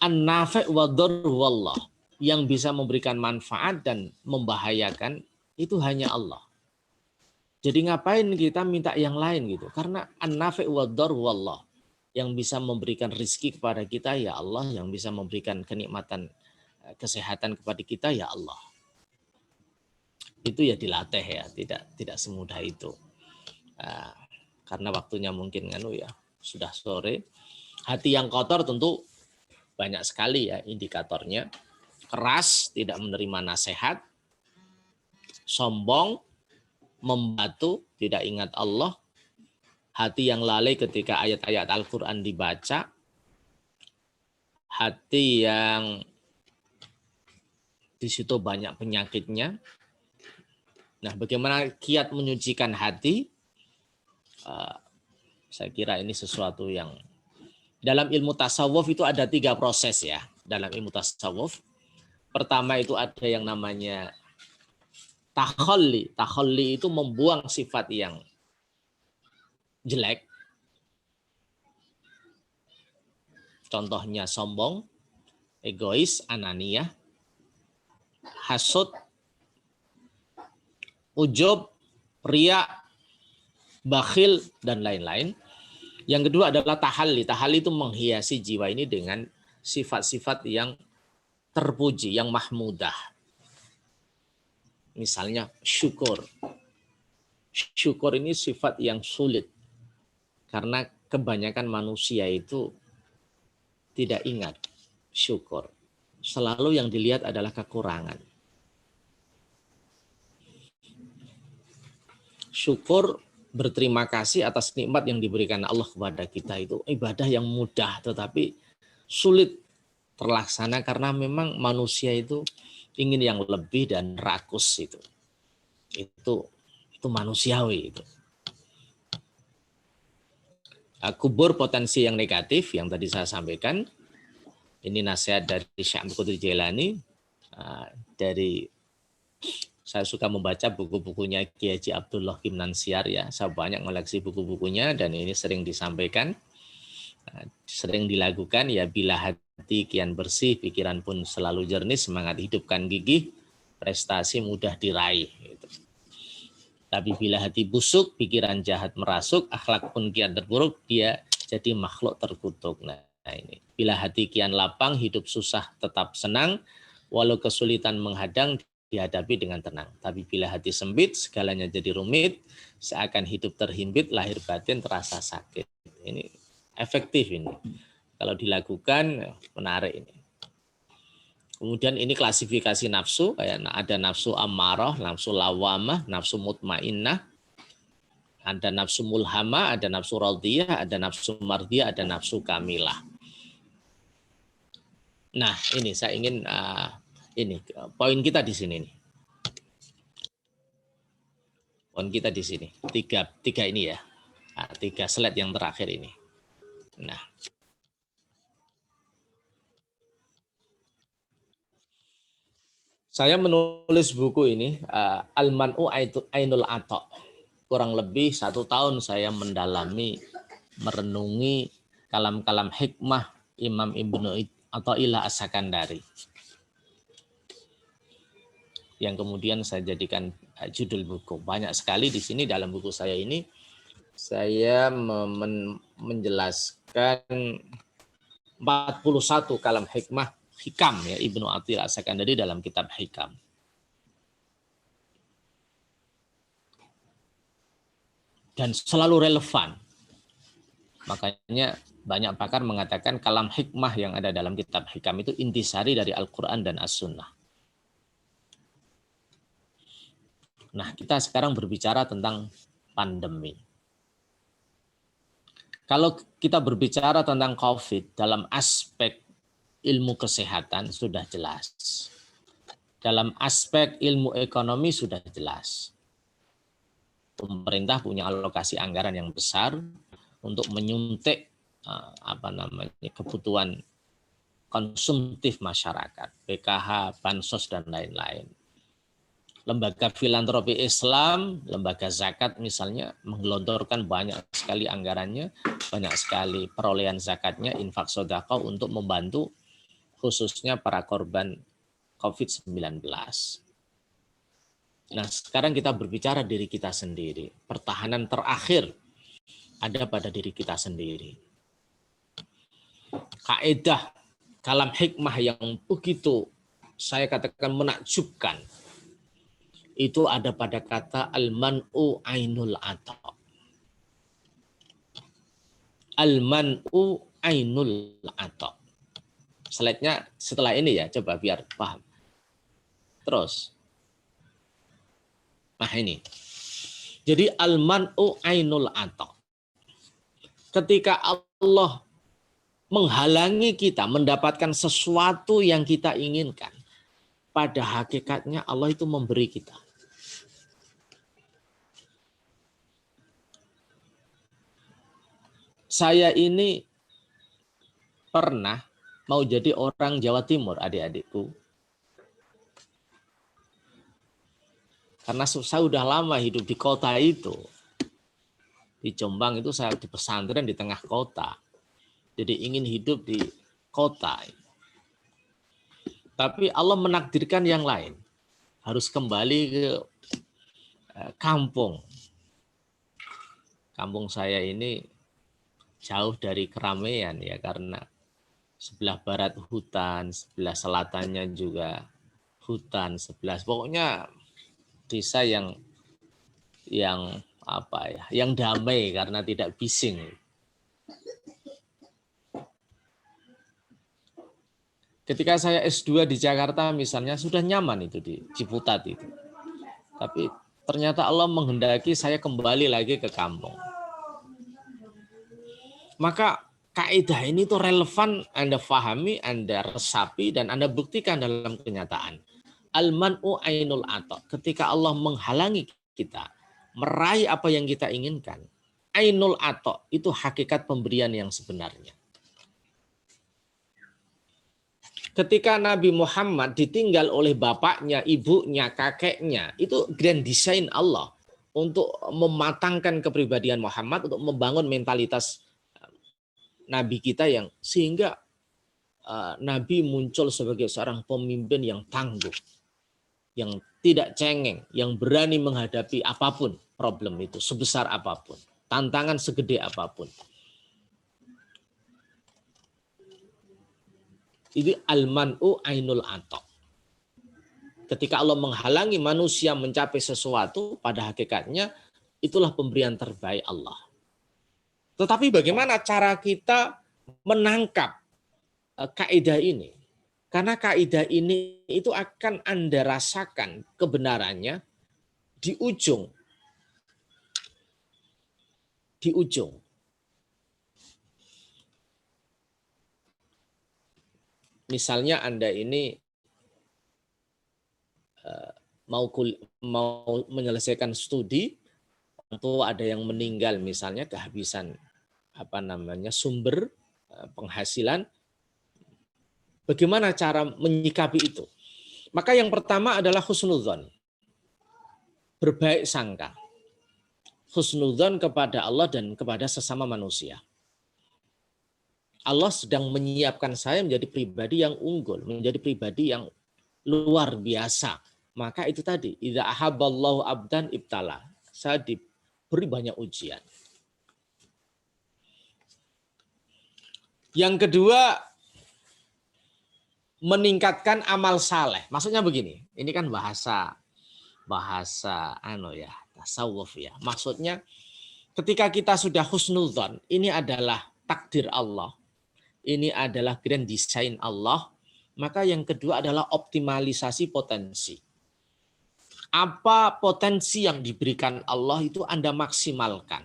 an-nafi' wad-daruhu Allah. Yang bisa memberikan manfaat dan membahayakan itu hanya Allah. Jadi ngapain kita minta yang lain gitu? Karena an-nafi' wad-daruhu Allah. Yang bisa memberikan rizki kepada kita ya Allah, yang bisa memberikan kenikmatan kesehatan kepada kita ya Allah. Itu ya dilatih ya, tidak semudah itu. Karena waktunya mungkin ya sudah sore. Hati yang kotor tentu banyak sekali ya indikatornya. Keras, tidak menerima nasihat, sombong, membatu, tidak ingat Allah, hati yang lalai ketika ayat-ayat Al-Quran dibaca, hati yang di situ banyak penyakitnya. Nah, bagaimana kiat menyucikan hati? Saya kira ini sesuatu yang dalam ilmu tasawuf itu ada 3 proses ya. Dalam ilmu tasawuf, pertama itu ada yang namanya takhalli. Takhalli itu membuang sifat yang jelek. Contohnya sombong, egois, ananiyah, hasud, ujub, riya, bakhil, dan lain-lain. Yang kedua adalah tahalli. Tahalli itu menghiasi jiwa ini dengan sifat-sifat yang terpuji, yang mahmudah. Misalnya syukur. Syukur ini sifat yang sulit. Karena kebanyakan manusia itu tidak ingat syukur. Selalu yang dilihat adalah kekurangan. Syukur, berterima kasih atas nikmat yang diberikan Allah kepada kita itu ibadah yang mudah tetapi sulit terlaksana karena memang manusia itu ingin yang lebih dan rakus itu. Itu manusiawi itu. Kubur potensi yang negatif yang tadi saya sampaikan. Ini nasihat dari Syekh Abdul Qadir Jailani. Saya suka membaca buku-bukunya Kiai Haji Abdullah Kimnansyar ya. Saya banyak mengoleksi buku-bukunya dan ini sering disampaikan, sering dilakukan ya. Bila hati kian bersih, pikiran pun selalu jernih, semangat hidupkan gigih, prestasi mudah diraih. Gitu. Tapi bila hati busuk, pikiran jahat merasuk, akhlak pun kian terburuk, dia jadi makhluk terkutuk. Nah ini. Bila hati kian lapang, hidup susah tetap senang, walau kesulitan menghadang, dihadapi dengan tenang. Tapi bila hati sempit, segalanya jadi rumit, seakan hidup terhimpit, lahir batin terasa sakit. Ini efektif ini. Kalau dilakukan, menarik ini. Kemudian ini klasifikasi nafsu, kayak ada nafsu ammarah, nafsu lawamah, nafsu mutmainnah, ada nafsu mulhamah, ada nafsu radiyah, ada nafsu mardiyah, ada nafsu kamilah. Nah, ini saya ingin ini poin kita di sini nih. Poin kita di sini. Tiga ini ya. Nah, 3 slide yang terakhir ini. Nah. Saya menulis buku ini Al-Man'u Ainul Ata. Kurang lebih 1 tahun saya mendalami, merenungi kalam-kalam hikmah Imam Ibnu Athaillah As-Sakandari. Yang kemudian saya jadikan judul buku. Banyak sekali di sini dalam buku saya ini saya menjelaskan 41 kalam hikmah hikam ya Ibnu Athaillah As-Sakandari dalam kitab Hikam. Dan selalu relevan. Makanya banyak pakar mengatakan kalam hikmah yang ada dalam kitab Hikam itu intisari dari Al-Qur'an dan As-Sunnah. Nah, kita sekarang berbicara tentang pandemi. Kalau kita berbicara tentang COVID dalam aspek ilmu kesehatan sudah jelas. Dalam aspek ilmu ekonomi sudah jelas. Pemerintah punya alokasi anggaran yang besar untuk menyuntik kebutuhan konsumtif masyarakat, PKH, bansos dan lain-lain. Lembaga filantropi Islam, lembaga zakat misalnya menggelontorkan banyak sekali anggarannya, banyak sekali perolehan zakatnya, infak sedekah untuk membantu khususnya para korban COVID-19. Nah, sekarang kita berbicara diri kita sendiri. Pertahanan terakhir ada pada diri kita sendiri. Kaidah kalam hikmah yang begitu saya katakan menakjubkan itu ada pada kata al-man'u ainul ata. Al-man'u ainul ata. Slide-nya setelah ini ya, coba biar paham. Terus. Nah ini. Jadi al-man'u ainul ata. Ketika Allah menghalangi kita mendapatkan sesuatu yang kita inginkan, pada hakikatnya Allah itu memberi kita. Saya ini pernah mau jadi orang Jawa Timur, adik-adikku. Karena saya sudah lama hidup di kota itu. Di Jombang itu saya di pesantren di tengah kota. Jadi ingin hidup di kota. Tapi Allah menakdirkan yang lain. Harus kembali ke kampung. kampung saya ini jauh dari keramaian ya, karena sebelah barat hutan, sebelah selatannya juga hutan, pokoknya desa yang apa ya, yang damai karena tidak bising. Ketika saya S2 di Jakarta misalnya sudah nyaman itu di Ciputat itu. Tapi ternyata Allah menghendaki saya kembali lagi ke kampung. Maka kaidah ini tuh relevan Anda pahami, Anda resapi, dan Anda buktikan dalam kenyataan. Al-man'u ainul ato. Ketika Allah menghalangi kita meraih apa yang kita inginkan, ainul ato itu hakikat pemberian yang sebenarnya. Ketika Nabi Muhammad ditinggal oleh bapaknya, ibunya, kakeknya, itu grand design Allah untuk mematangkan kepribadian Muhammad, untuk membangun mentalitas Nabi kita yang sehingga Nabi muncul sebagai seorang pemimpin yang tangguh, yang tidak cengeng, yang berani menghadapi apapun problem itu, sebesar apapun, tantangan segede apapun. Ini al-man'u ainul ato. Ketika Allah menghalangi manusia mencapai sesuatu, pada hakikatnya itulah pemberian terbaik Allah. Tetapi bagaimana cara kita menangkap kaidah ini? Karena kaidah ini itu akan Anda rasakan kebenarannya di ujung. Di ujung. Misalnya Anda ini mau menyelesaikan studi, tentu ada yang meninggal misalnya kehabisan sumber penghasilan. Bagaimana cara menyikapi itu? Maka yang pertama adalah husnudzon. Berbaik sangka. Husnudzon kepada Allah dan kepada sesama manusia. Allah sedang menyiapkan saya menjadi pribadi yang unggul, menjadi pribadi yang luar biasa. Maka itu tadi, idza ahabballahu abdan ibtala. Saya diberi banyak ujian. Yang kedua, meningkatkan amal saleh. Maksudnya begini, ini kan bahasa tasawuf ya. Maksudnya ketika kita sudah husnudzon, ini adalah takdir Allah. Ini adalah grand design Allah. Maka yang kedua adalah optimalisasi potensi. Apa potensi yang diberikan Allah itu Anda maksimalkan.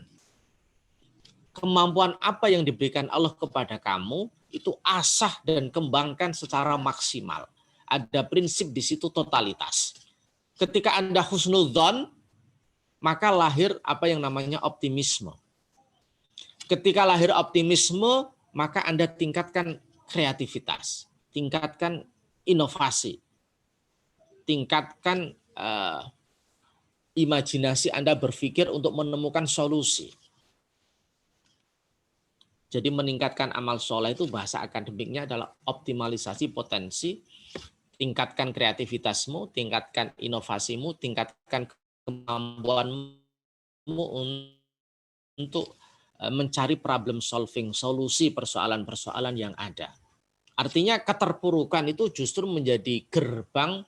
Kemampuan apa yang diberikan Allah kepada kamu itu asah dan kembangkan secara maksimal. Ada prinsip di situ totalitas. Ketika Anda husnudzon, maka lahir apa yang namanya optimisme. Ketika lahir optimisme, maka Anda tingkatkan kreativitas, tingkatkan inovasi, tingkatkan imajinasi Anda berpikir untuk menemukan solusi. Jadi meningkatkan amal soleh itu bahasa akademiknya adalah optimalisasi potensi, tingkatkan kreativitasmu, tingkatkan inovasimu, tingkatkan kemampuanmu untuk mencari problem solving, solusi persoalan-persoalan yang ada. Artinya keterpurukan itu justru menjadi gerbang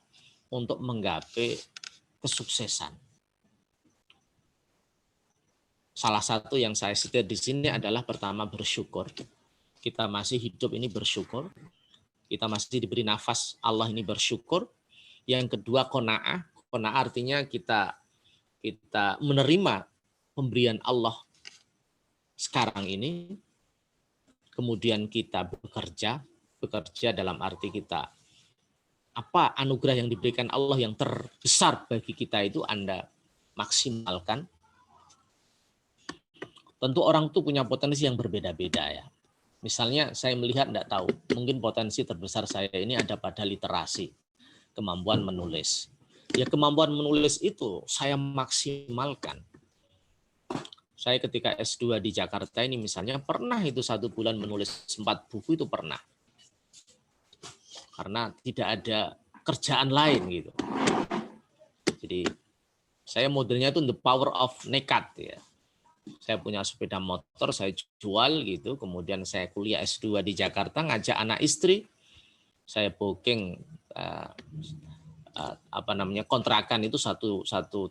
untuk menggapai kesuksesan. Salah satu yang saya setir di sini adalah pertama bersyukur. Kita masih hidup ini bersyukur. Kita masih diberi nafas, Allah ini bersyukur. Yang kedua qanaah. Qanaah artinya kita menerima pemberian Allah sekarang ini. Kemudian kita bekerja dalam arti kita apa anugerah yang diberikan Allah yang terbesar bagi kita itu Anda maksimalkan. Tentu orang itu punya potensi yang berbeda-beda ya. Misalnya saya melihat enggak tahu, mungkin potensi terbesar saya ini ada pada literasi, kemampuan menulis. Ya kemampuan menulis itu saya maksimalkan. Saya ketika S2 di Jakarta ini misalnya pernah itu 1 bulan menulis 4 buku itu pernah. Karena tidak ada kerjaan lain gitu. Jadi saya modelnya itu the power of nekat ya. Saya punya sepeda motor, saya jual gitu. Kemudian saya kuliah S2 di Jakarta, ngajak anak istri. Saya booking kontrakan itu satu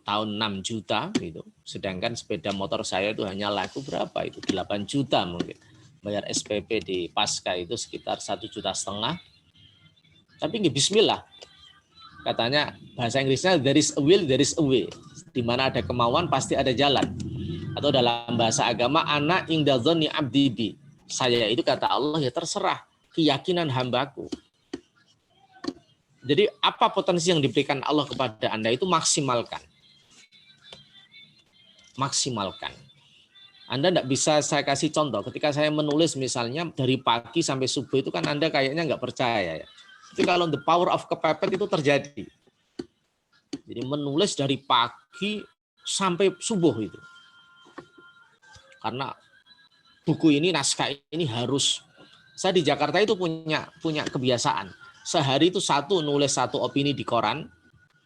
tahun 6 juta gitu. Sedangkan sepeda motor saya itu hanya laku berapa itu 8 juta mungkin. Bayar SPP di Pasca itu sekitar 1,5 juta. Tapi nggih bismillah. Katanya bahasa Inggrisnya there is a will, there is a way. Di mana ada kemauan pasti ada jalan. Atau dalam bahasa agama ana inda dzanni abdi bi. Saya itu kata Allah ya terserah keyakinan hambaku. Jadi apa potensi yang diberikan Allah kepada Anda itu maksimalkan. Maksimalkan. Anda tidak bisa saya kasih contoh. Ketika saya menulis misalnya dari pagi sampai subuh itu kan Anda kayaknya nggak percaya ya. Tapi kalau the power of kepepet itu terjadi. Jadi menulis dari pagi sampai subuh itu. Karena buku ini, naskah ini harus, saya di Jakarta itu punya kebiasaan. Sehari itu nulis satu opini di koran,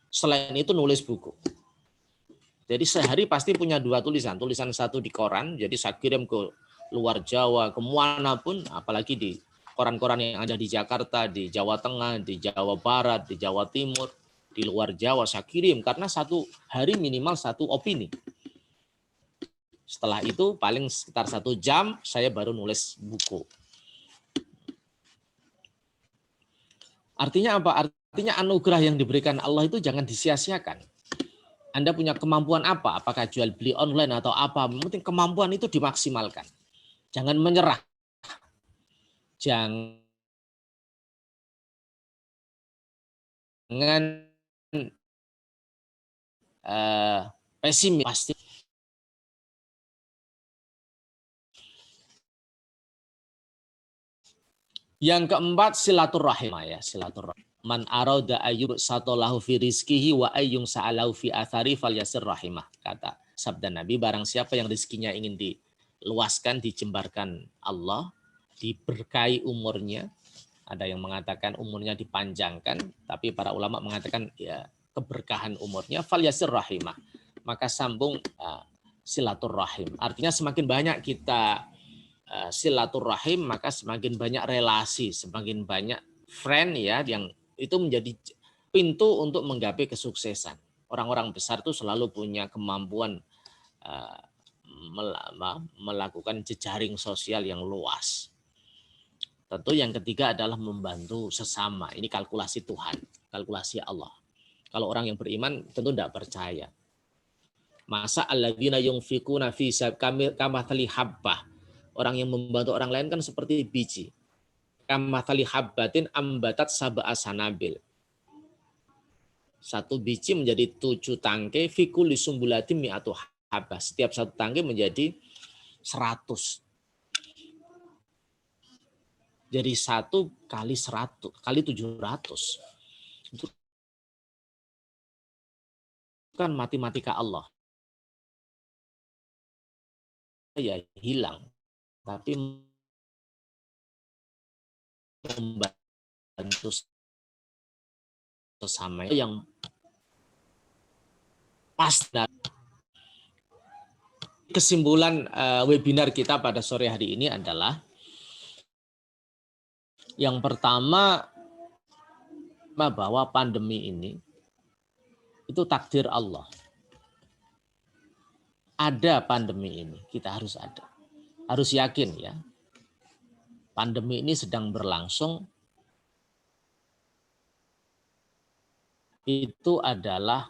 selain itu nulis buku. Jadi sehari pasti punya 2 tulisan. Tulisan satu di koran, jadi saya kirim ke luar Jawa, kemana pun, apalagi di koran-koran yang ada di Jakarta, di Jawa Tengah, di Jawa Barat, di Jawa Timur, di luar Jawa saya kirim karena satu hari minimal 1 opini. Setelah itu paling sekitar 1 jam saya baru nulis buku. Artinya apa? Artinya anugerah yang diberikan Allah itu jangan disia-siakan. Anda punya kemampuan apa? Apakah jual beli online atau apa? Yang penting kemampuan itu dimaksimalkan. Jangan menyerah. Jangan pesimis pasti. Yang keempat silaturahim ya, silaturahim. Man arada ayyub satolahu fi rizkihi wa ayyung sa'alahu fi athari falyasir rahimah. Kata sabda Nabi, barang siapa yang rezekinya ingin diluaskan, dijembarkan Allah, diberkahi umurnya. Ada yang mengatakan umurnya dipanjangkan, tapi para ulama mengatakan ya keberkahan umurnya, falyasir rahimah. Maka sambung silaturahim. Artinya semakin banyak kita silaturahim, maka semakin banyak relasi, semakin banyak friend ya, yang itu menjadi pintu untuk menggapai kesuksesan. Orang-orang besar itu selalu punya kemampuan melakukan jejaring sosial yang luas. Tentu yang ketiga adalah membantu sesama. Ini kalkulasi Tuhan, kalkulasi Allah. Kalau orang yang beriman tentu tidak percaya. Masa alladzina yunfikuna fi kamathali habbah. Orang yang membantu orang lain kan seperti biji. Kamathali habbatin ambatat sab'a sanabil. 1 biji menjadi 7 tangkai, fi kulli sumbulatin mi'atu habbah. Setiap 1 tangkai menjadi 100. Jadi 1 kali 100 kali 700. Itu kan matematika Allah. Ya hilang. Tapi membantu sesama yang pas. Kesimpulan webinar kita pada sore hari ini adalah yang pertama, bahwa pandemi ini itu takdir Allah. Ada pandemi ini, kita harus ada. Harus yakin ya, pandemi ini sedang berlangsung, itu adalah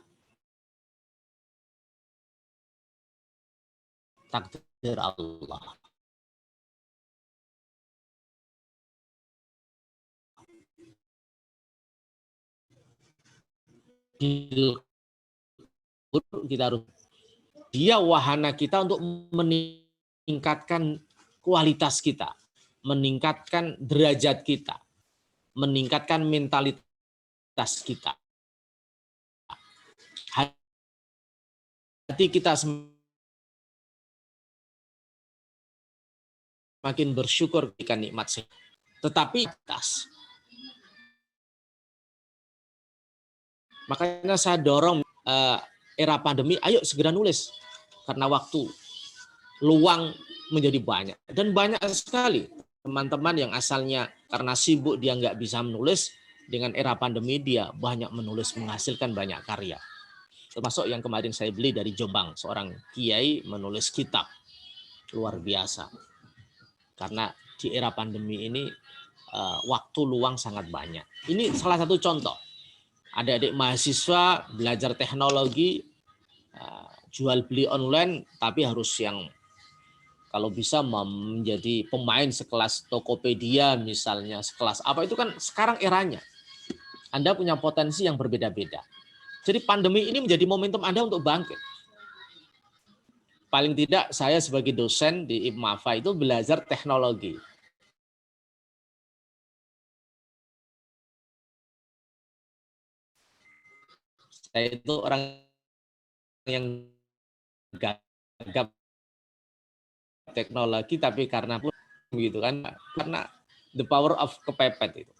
takdir Allah. Kita harus, dia wahana kita untuk meningkatkan kualitas kita, meningkatkan derajat kita, meningkatkan mentalitas kita. Hati kita semakin bersyukur ketika nikmat sehat. Tetapi makanya saya dorong era pandemi, ayo segera nulis karena waktu luang menjadi banyak. Dan banyak sekali teman-teman yang asalnya karena sibuk dia nggak bisa menulis, dengan era pandemi dia banyak menulis, menghasilkan banyak karya. Termasuk yang kemarin saya beli dari Jombang, seorang kiai menulis kitab. Luar biasa. Karena di era pandemi ini waktu luang sangat banyak. Ini salah satu contoh. Adik-adik mahasiswa belajar teknologi, jual beli online, tapi harus yang kalau bisa menjadi pemain sekelas Tokopedia misalnya, sekelas apa, itu kan sekarang eranya. Anda punya potensi yang berbeda-beda. Jadi pandemi ini menjadi momentum Anda untuk bangkit. Paling tidak saya sebagai dosen di IPMAFA itu belajar teknologi. Saya itu orang yang gagap teknologi, tapi karena gitu kan, karena the power of kepepet itu.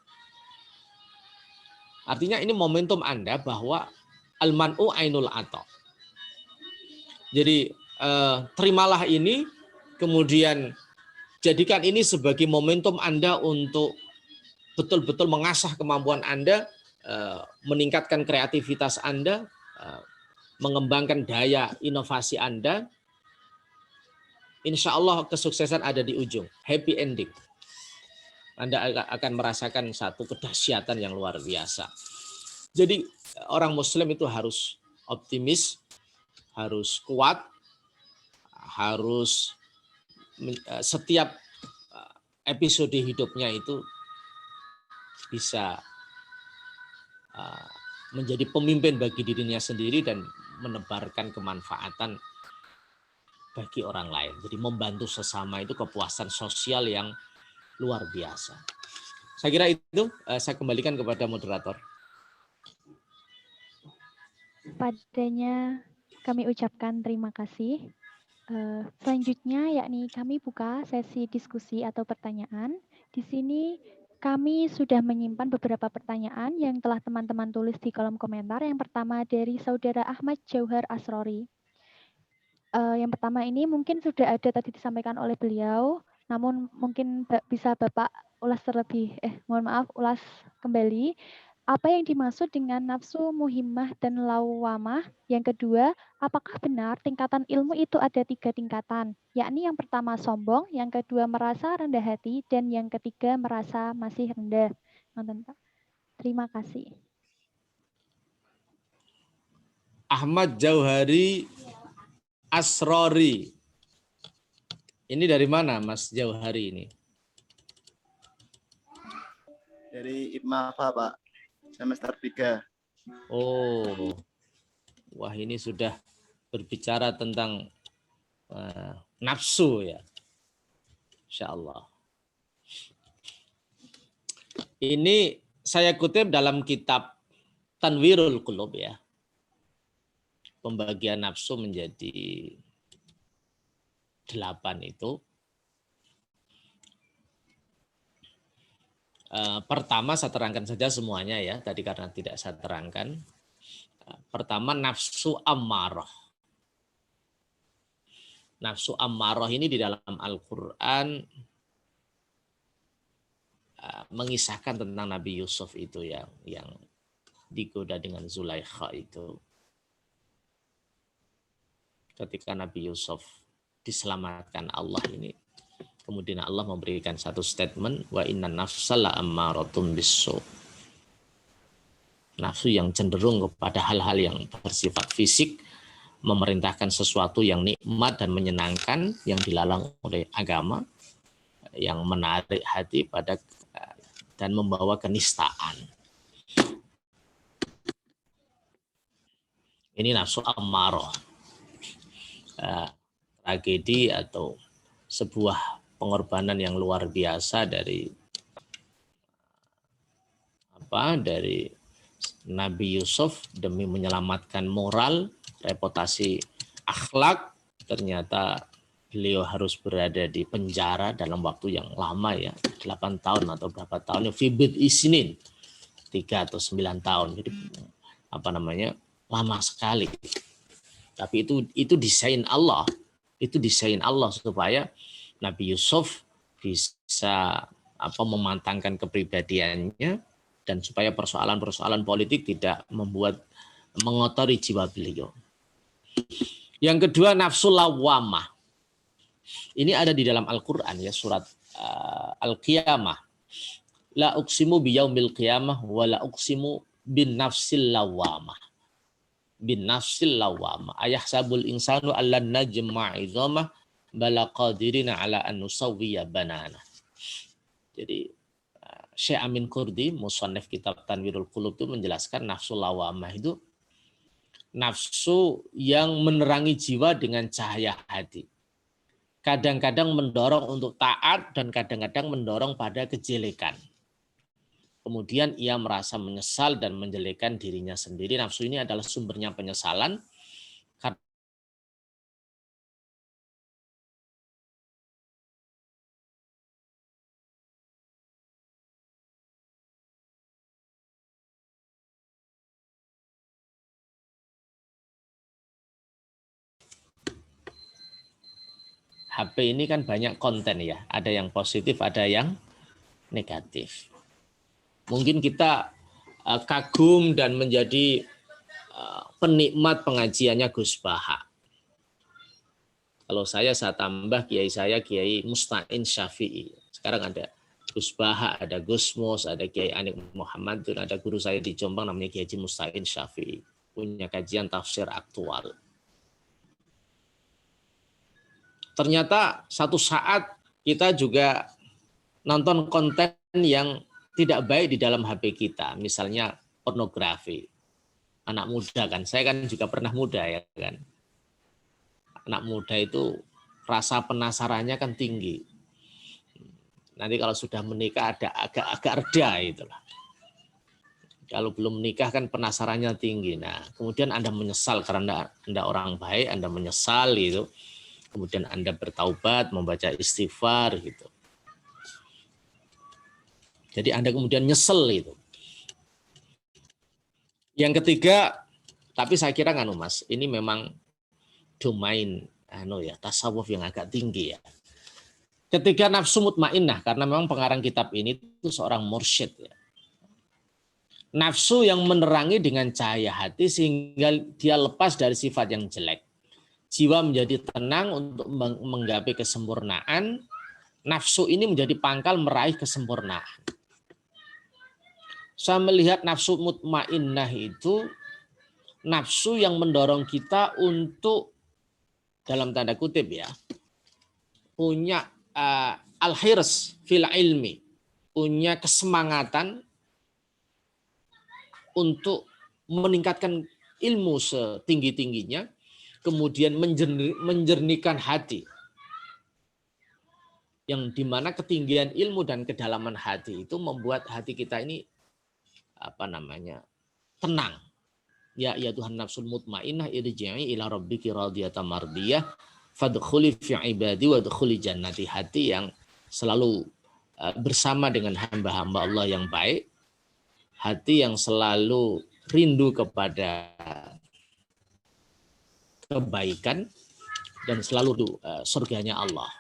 Artinya ini momentum Anda bahwa al-man'u ainul ato. Jadi terimalah ini, kemudian jadikan ini sebagai momentum Anda untuk betul-betul mengasah kemampuan Anda, meningkatkan kreativitas Anda, mengembangkan daya inovasi Anda. Insya Allah kesuksesan ada di ujung, happy ending. Anda akan merasakan satu kedahsyatan yang luar biasa. Jadi orang Muslim itu harus optimis, harus kuat, harus setiap episode hidupnya itu bisa menjadi pemimpin bagi dirinya sendiri dan menebarkan kemanfaatan bagi orang lain. Jadi membantu sesama itu kepuasan sosial yang luar biasa. Saya kira itu, saya kembalikan kepada moderator. Padanya kami ucapkan terima kasih. Selanjutnya yakni kami buka sesi diskusi atau pertanyaan. Di sini kami sudah menyimpan beberapa pertanyaan yang telah teman-teman tulis di kolom komentar. Yang pertama dari Saudara Ahmad Jauhar Asrori. Yang pertama ini mungkin sudah ada tadi disampaikan oleh beliau, namun mungkin bisa Bapak ulas ulas kembali. Apa yang dimaksud dengan nafsu muhimmah dan lawamah? Yang kedua, apakah benar tingkatan ilmu itu ada 3 tingkatan? Yakni yang pertama sombong, yang kedua merasa rendah hati, dan yang ketiga merasa masih rendah. Terima kasih. Ahmad Jauhari Asrori. Ini dari mana Mas Jauhari ini? Dari IPMAFA, Pak. Semester 3. Oh. Wah, ini sudah berbicara tentang nafsu ya. Insya Allah. Ini saya kutip dalam kitab Tanwirul Qulub ya. Pembagian nafsu menjadi 8 itu. Pertama saya terangkan saja semuanya ya, tadi karena tidak saya terangkan. Pertama nafsu ammarah. Nafsu ammarah ini di dalam Al-Quran mengisahkan tentang Nabi Yusuf itu yang digoda dengan Zulaikha itu. Ketika Nabi Yusuf diselamatkan Allah ini, kemudian Allah memberikan satu statement, wa inna nafsala ammaratun bisu. Nafsu yang cenderung kepada hal-hal yang bersifat fisik, memerintahkan sesuatu yang nikmat dan menyenangkan, yang dilarang oleh agama, yang menarik hati pada dan membawa kenistaan. Ini nafsu ammarah. Tragedi atau sebuah pengorbanan yang luar biasa dari Nabi Yusuf demi menyelamatkan moral, reputasi akhlak. Ternyata beliau harus berada di penjara dalam waktu yang lama ya, 8 tahun atau berapa tahun, fibid isnin 3 atau 9 tahun. Jadi lama sekali. Tapi itu desain Allah. Itu desain Allah supaya Nabi Yusuf bisa memantangkan kepribadiannya dan supaya persoalan-persoalan politik tidak mengotori jiwa beliau. Yang kedua, nafsu lawamah. Ini ada di dalam Al-Qur'an ya, surat Al-Qiyamah. La uqsimu biyaumil qiyamah wa la uqsimu bin nafsil lawamah. Bin nafsil lawamah. Ayahsabul insanu allan najma'a idhamah bala qadirina ala an nusawwiya banana. Jadi Syekh Amin Kurdi, musannif kitab Tanwirul Qulub itu menjelaskan nafsu lawamah itu nafsu yang menerangi jiwa dengan cahaya hati. Kadang-kadang mendorong untuk taat dan kadang-kadang mendorong pada kejelekan. Kemudian ia merasa menyesal dan menjelekkan dirinya sendiri. Nafsu ini adalah sumbernya penyesalan. HP ini kan banyak konten ya. Ada yang positif, ada yang negatif. Mungkin kita kagum dan menjadi penikmat pengajiannya Gus Baha. Kalau saya tambah kiai saya Kiai Musta'in Syafi'i. Sekarang ada Gus Baha, ada Gus Mus, ada Kiai Anik Muhammad, dan ada guru saya di Jombang namanya Kiai Musta'in Syafi'i. Punya kajian tafsir aktual. Ternyata satu saat kita juga nonton konten yang tidak baik di dalam HP kita, misalnya pornografi. Anak muda kan, saya kan juga pernah muda ya kan. Anak muda itu rasa penasarannya kan tinggi. Nanti kalau sudah menikah ada agak reda itulah. Kalau belum menikah kan penasarannya tinggi. Nah, kemudian Anda menyesal karena Anda orang baik, Anda menyesal gitu. Kemudian Anda bertaubat, membaca istighfar gitu. Jadi Anda kemudian nyesel itu. Yang ketiga, tapi saya kira Mas, ini memang domain tasawuf yang agak tinggi ya. Ketika nafsu mutmainnah, karena memang pengarang kitab ini itu seorang mursyid ya. Nafsu yang menerangi dengan cahaya hati sehingga dia lepas dari sifat yang jelek. Jiwa menjadi tenang untuk menggapai kesempurnaan. Nafsu ini menjadi pangkal meraih kesempurnaan. Saya melihat nafsu mutmainnah itu nafsu yang mendorong kita untuk, dalam tanda kutip ya, punya al-hirs fil ilmi, punya kesemangatan untuk meningkatkan ilmu setinggi-tingginya, kemudian menjernihkan hati. Yang dimana ketinggian ilmu dan kedalaman hati itu membuat hati kita ini tenang. Ya Tuhan nafsul mutmainnah irji'i ila rabbiki radiyatan mardiyah fadkhuli fi ibadi wadkhuli jannati. Hati yang selalu bersama dengan hamba-hamba Allah yang baik, hati yang selalu rindu kepada kebaikan dan selalu surganya Allah.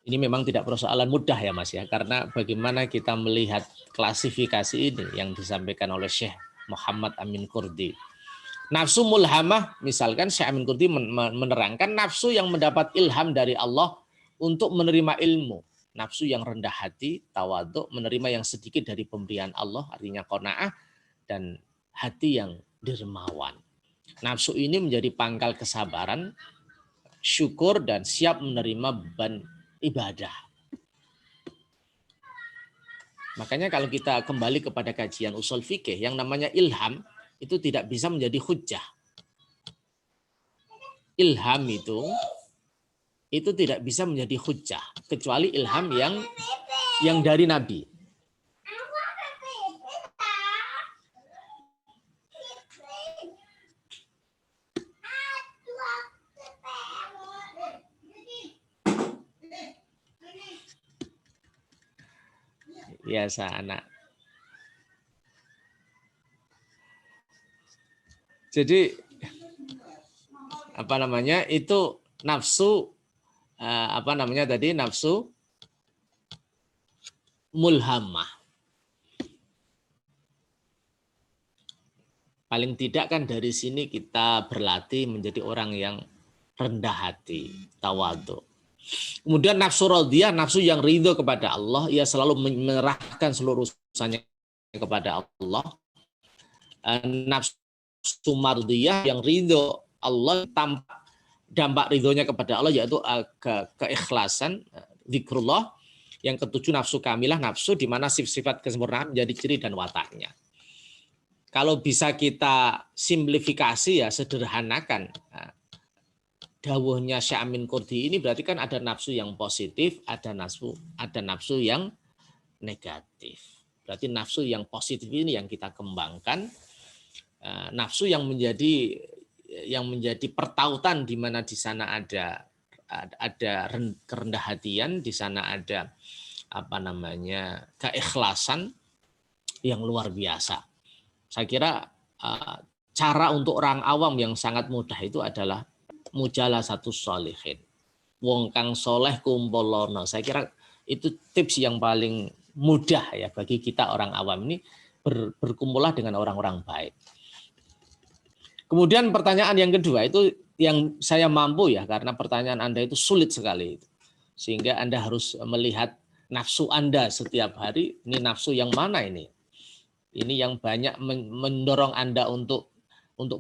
Ini memang tidak persoalan mudah ya Mas ya, karena bagaimana kita melihat klasifikasi ini yang disampaikan oleh Syekh Muhammad Amin Kurdi. Nafsu mulhamah, misalkan Syekh Amin Kurdi menerangkan nafsu yang mendapat ilham dari Allah untuk menerima ilmu. Nafsu yang rendah hati, tawaduk, menerima yang sedikit dari pemberian Allah, artinya qanaah, dan hati yang dermawan. Nafsu ini menjadi pangkal kesabaran, syukur, dan siap menerima beban ibadah. Makanya kalau kita kembali kepada kajian usul fikih, yang namanya ilham itu tidak bisa menjadi hujjah. Ilham itu tidak bisa menjadi hujjah kecuali ilham yang dari Nabi. Biasa anak. Jadi itu nafsu nafsu mulhamah. Paling tidak kan dari sini kita berlatih menjadi orang yang rendah hati, tawadhu. Kemudian nafsu radiyah, nafsu yang ridho kepada Allah, ia selalu menyerahkan seluruh urusannya kepada Allah. Nafsu mardiyah yang ridho Allah, tanpa dampak ridhonya kepada Allah, yaitu keikhlasan, zikrullah. Yang ketujuh nafsu kamilah, nafsu di mana sifat kesempurnaan menjadi ciri dan wataknya. Kalau bisa kita simplifikasi ya, sederhanakan. Dawuhnya Syekh Amin Qurdi ini berarti kan ada nafsu yang positif, ada nafsu yang negatif. Berarti nafsu yang positif ini yang kita kembangkan, nafsu yang menjadi pertautan, di mana di sana ada kerendah hatian, di sana ada keikhlasan yang luar biasa. Saya kira cara untuk orang awam yang sangat mudah itu adalah mujalasatus sholihin. Wong kang soleh kumpolono. Saya kira itu tips yang paling mudah ya bagi kita orang awam ini, berkumpullah dengan orang-orang baik. Kemudian pertanyaan yang kedua itu yang saya mampu ya, karena pertanyaan Anda itu sulit sekali. Sehingga Anda harus melihat nafsu Anda setiap hari, ini nafsu yang mana ini? Ini yang banyak mendorong Anda untuk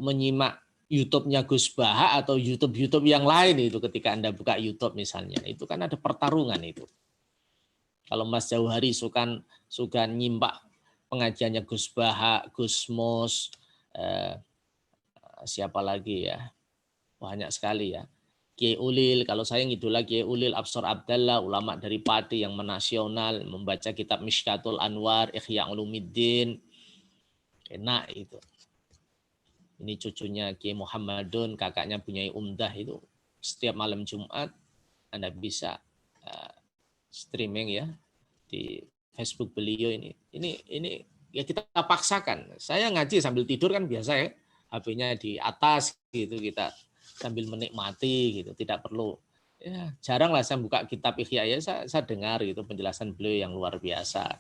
menyimak YouTube-nya Gus Baha atau YouTube yang lain itu. Ketika Anda buka YouTube misalnya, itu kan ada pertarungan itu. Kalau Mas Jauhari suka nyimak pengajiannya Gus Baha, Gus Mus, siapa lagi ya, banyak sekali ya. Kiai Ulil, kalau saya ngidola Kiai Ulil, Absor Abdallah, ulama dari Pati yang menasional, membaca kitab Mishkatul Anwar, Ihya Ulumuddin, enak itu. Ini cucunya Kiai Muhammadun, kakaknya Bunyai Umdah itu. Setiap malam Jumat Anda bisa streaming ya di Facebook beliau ini. Ini ya kita paksakan. Saya ngaji sambil tidur kan biasa ya. HP-nya di atas gitu, kita sambil menikmati gitu, tidak perlu ya, jarang lah saya buka kitab Ihya ya, saya dengar gitu penjelasan beliau yang luar biasa.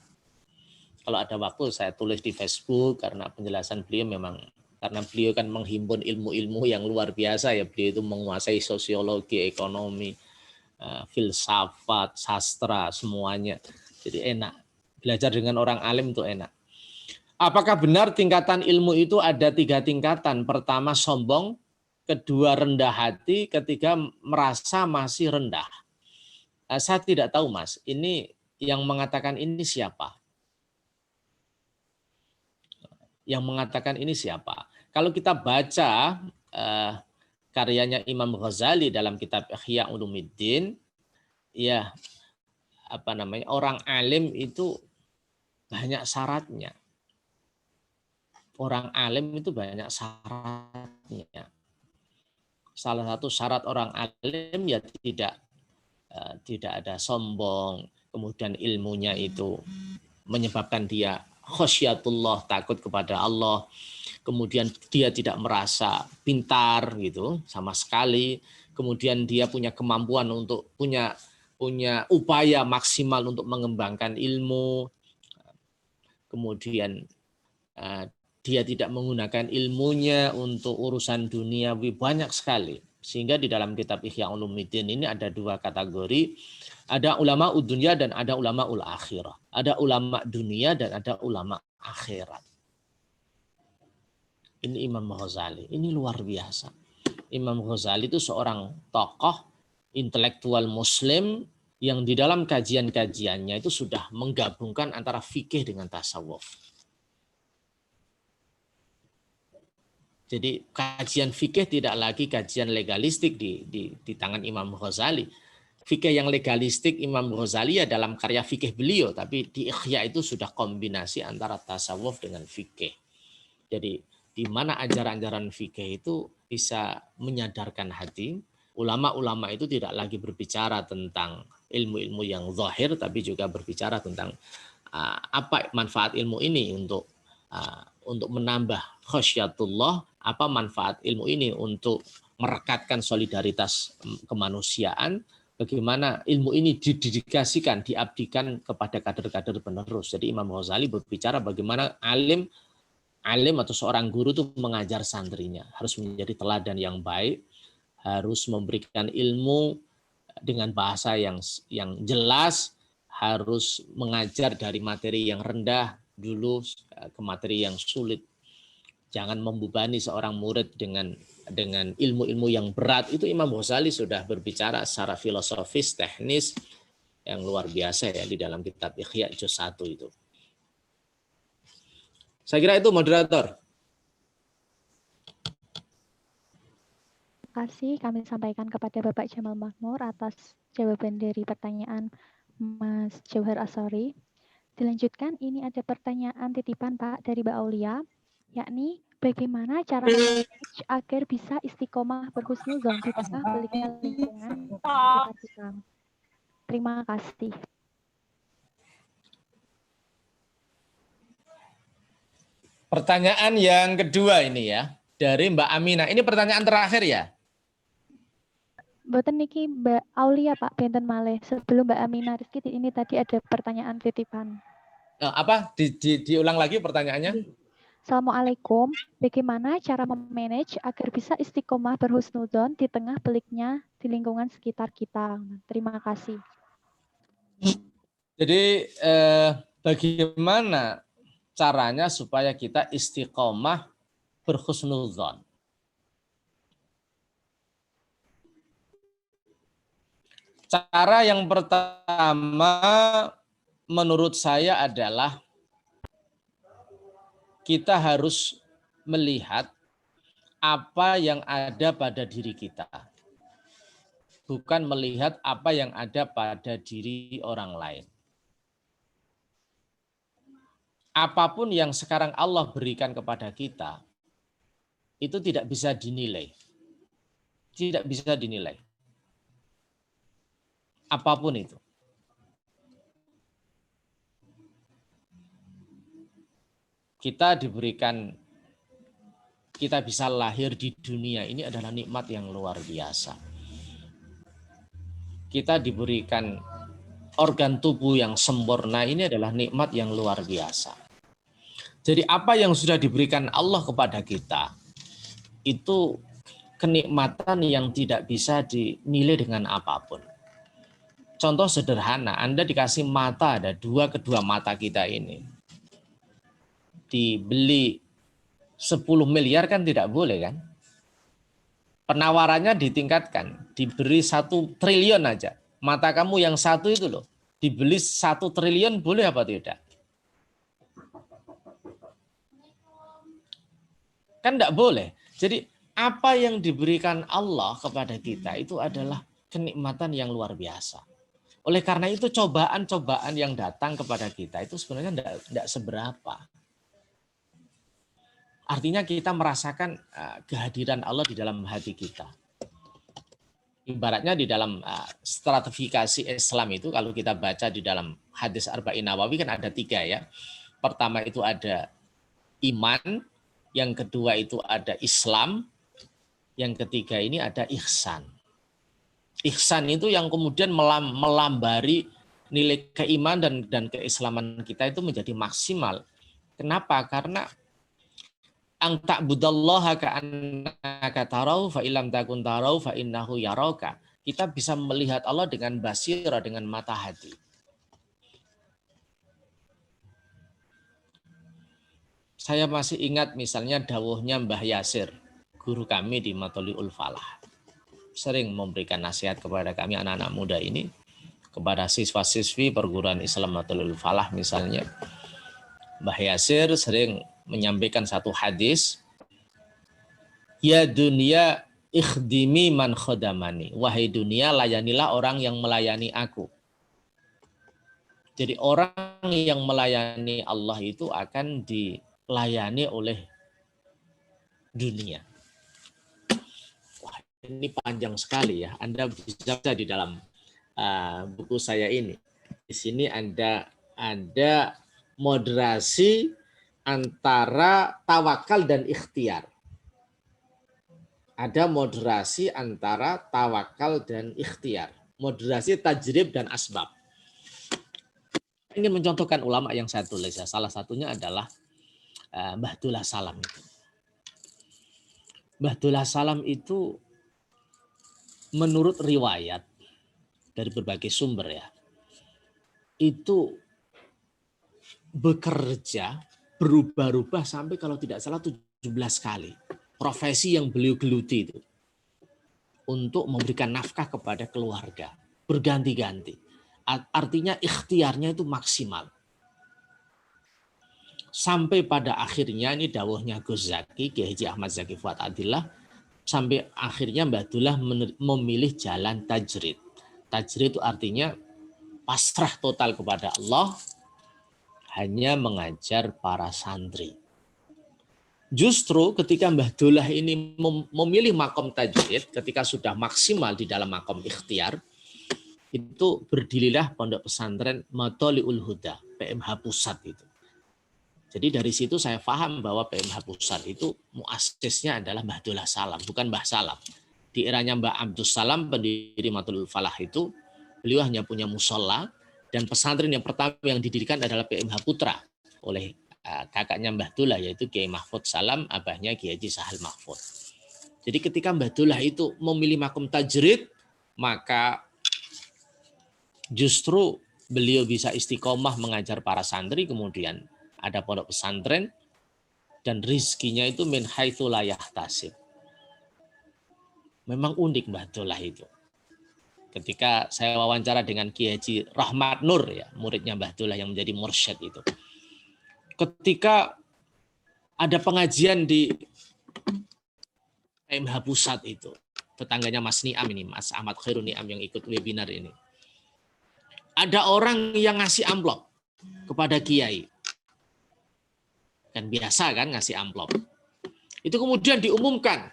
Kalau ada waktu saya tulis di Facebook, karena penjelasan beliau memang, karena beliau kan menghimpun ilmu-ilmu yang luar biasa ya, beliau itu menguasai sosiologi, ekonomi, filsafat, sastra, semuanya. Jadi enak, belajar dengan orang alim itu enak. Apakah benar tingkatan ilmu itu ada 3 tingkatan? Pertama sombong, kedua rendah hati, ketiga merasa masih rendah. Saya tidak tahu Mas, ini yang mengatakan ini siapa? Yang mengatakan ini siapa? Kalau kita baca karyanya Imam Ghazali dalam kitab Ihya Ulumuddin, ya orang alim itu banyak syaratnya. Orang alim itu banyak syaratnya. Salah satu syarat orang alim ya tidak ada sombong, kemudian ilmunya itu menyebabkan dia khasyatullah, takut kepada Allah, kemudian dia tidak merasa pintar gitu sama sekali, kemudian dia punya kemampuan untuk punya upaya maksimal untuk mengembangkan ilmu, kemudian dia tidak menggunakan ilmunya untuk urusan duniawi, banyak sekali. Sehingga di dalam kitab Ihya Ulumuddin ini ada 2 kategori. Ada ulama dunia dan ada ulama ul akhirah. Ada ulama dunia dan ada ulama akhirat. Ini Imam Ghazali. Ini luar biasa. Imam Ghazali itu seorang tokoh intelektual muslim yang di dalam kajian-kajiannya itu sudah menggabungkan antara fikih dengan tasawuf. Jadi kajian fikih tidak lagi kajian legalistik di tangan Imam Ghazali. Fikih yang legalistik Imam Ghazali ya dalam karya fikih beliau, tapi di Ihya itu sudah kombinasi antara tasawuf dengan fikih. Jadi di mana ajaran-ajaran fikih itu bisa menyadarkan hati. Ulama-ulama itu tidak lagi berbicara tentang ilmu-ilmu yang zahir, tapi juga berbicara tentang apa manfaat ilmu ini untuk menambah khasyatullah, apa manfaat ilmu ini untuk merekatkan solidaritas kemanusiaan, bagaimana ilmu ini didedikasikan, diabdikan kepada kader-kader penerus. Jadi Imam Ghazali berbicara bagaimana alim atau seorang guru itu mengajar santrinya, harus menjadi teladan yang baik, harus memberikan ilmu dengan bahasa yang jelas, harus mengajar dari materi yang rendah dulu ke materi yang sulit. Jangan membebani seorang murid dengan ilmu-ilmu yang berat. Itu Imam Ghazali sudah berbicara secara filosofis, teknis yang luar biasa ya di dalam kitab Ihya juz 1 itu. Saya kira itu moderator. Terima kasih kami sampaikan kepada Bapak Jamal Makmur atas jawaban dari pertanyaan Mas Jauhar Asori. Dilanjutkan, ini ada pertanyaan titipan Pak dari Mbak Aulia, yakni bagaimana cara memanage agar bisa istiqomah berhusnuzon di tengah peliknya lingkungan sekitar kita. Terima kasih. Pertanyaan yang kedua ini ya, dari Mbak Amina. Ini pertanyaan terakhir ya? Mboten niki Mbak Aulia Pak benten malih. Sebelum Mbak Amina Rizky ini tadi ada pertanyaan titipan. Apa? Diulang lagi pertanyaannya? Assalamualaikum. Bagaimana cara memanage agar bisa istiqomah berhusnuzon di tengah peliknya di lingkungan sekitar kita? Terima kasih. Jadi bagaimana caranya supaya kita istiqomah berhusnuzon? Cara yang pertama menurut saya adalah kita harus melihat apa yang ada pada diri kita. Bukan melihat apa yang ada pada diri orang lain. Apapun yang sekarang Allah berikan kepada kita, itu tidak bisa dinilai. Tidak bisa dinilai. Apapun itu. Kita diberikan, kita bisa lahir di dunia ini adalah nikmat yang luar biasa. Kita diberikan organ tubuh yang sempurna, ini adalah nikmat yang luar biasa. Jadi apa yang sudah diberikan Allah kepada kita, itu kenikmatan yang tidak bisa dinilai dengan apapun. Contoh sederhana, Anda dikasih mata, ada kedua mata kita ini. Dibeli 10 miliar kan tidak boleh kan? Penawarannya ditingkatkan, diberi 1 triliun aja. Mata kamu yang satu itu loh, dibeli 1 triliun boleh apa tidak? Kan tidak boleh. Jadi apa yang diberikan Allah kepada kita itu adalah kenikmatan yang luar biasa. Oleh karena itu cobaan-cobaan yang datang kepada kita itu sebenarnya tidak seberapa. Artinya kita merasakan kehadiran Allah di dalam hati kita. Ibaratnya di dalam stratifikasi Islam itu kalau kita baca di dalam hadis Arba'in Nawawi kan ada 3 ya. Pertama itu ada iman, yang kedua itu ada Islam, yang ketiga ini ada ihsan. Ihsan itu yang kemudian melambari nilai keimanan dan keislaman kita itu menjadi maksimal. Kenapa? Karena ang ta'budallaha ka'annaka tarau fa illam takun tarau fa innahu yaraka. Kita bisa melihat Allah dengan basira, dengan mata hati. Saya masih ingat misalnya dawuhnya Mbah Yasir, guru kami di Matholiul Falah. Sering memberikan nasihat kepada kami anak-anak muda ini, kepada siswa-siswi perguruan Islam Matholiul Falah misalnya. Mbah Yasir sering menyampaikan satu hadis, ya dunia ikhdimi man khodamani. Wahai dunia, layanilah orang yang melayani aku. Jadi orang yang melayani Allah itu akan dilayani oleh dunia. Wah, ini panjang sekali ya. Anda bisa baca di dalam buku saya ini. Di sini ada moderasi antara tawakal dan ikhtiar. ada moderasi antara tawakal dan ikhtiar. Moderasi tajrib dan asbab. Saya ingin mencontohkan ulama yang saya tulis ya. Salah satunya adalah Mbah Dullah Salam. Mbah Dullah Salam itu menurut riwayat dari berbagai sumber ya, itu bekerja berubah-ubah sampai kalau tidak salah 17 kali. Profesi yang beliau geluti itu untuk memberikan nafkah kepada keluarga. Berganti-ganti. Artinya ikhtiarnya itu maksimal. Sampai pada akhirnya, ini dawuhnya Gus Zaki, Kiai Haji Ahmad Zaki Fuad Adillah, sampai akhirnya Mbah Dullah memilih jalan tajrid. Tajrid itu artinya pasrah total kepada Allah, hanya mengajar para santri. Justru ketika Mbah Dullah ini memilih makom tajwid, ketika sudah maksimal di dalam makom ikhtiar, itu berdirilah pondok pesantren Matoliul Huda, PMH Pusat itu. Jadi dari situ saya paham bahwa PMH Pusat itu muassisnya adalah Mbah Dullah Salam, bukan Mbah Salam. Di eranya Mbah Abdus Salam, pendiri Matoliul Falah itu, beliau hanya punya musola, dan pesantren yang pertama yang didirikan adalah PMH Putra oleh kakaknya Mbah Dullah, yaitu Kiai Mahfud Salam, abahnya Kiai Haji Sahal Mahfud. Jadi ketika Mbah Dullah itu memilih makom tajrid, maka justru beliau bisa istiqomah mengajar para santri, kemudian ada pondok pesantren, dan rizkinya itu min haitsu la yahtasib. Memang unik Mbah Dullah itu. Ketika saya wawancara dengan Kiai Haji Rahmat Nur, ya, muridnya Mbah Dullah yang menjadi mursyid itu. Ketika ada pengajian di PMH Pusat itu, tetangganya Mas Niam ini, Mas Ahmad Khairun Niam yang ikut webinar ini. Ada orang yang ngasih amplop kepada kiai. Kan biasa kan ngasih amplop. Itu kemudian diumumkan.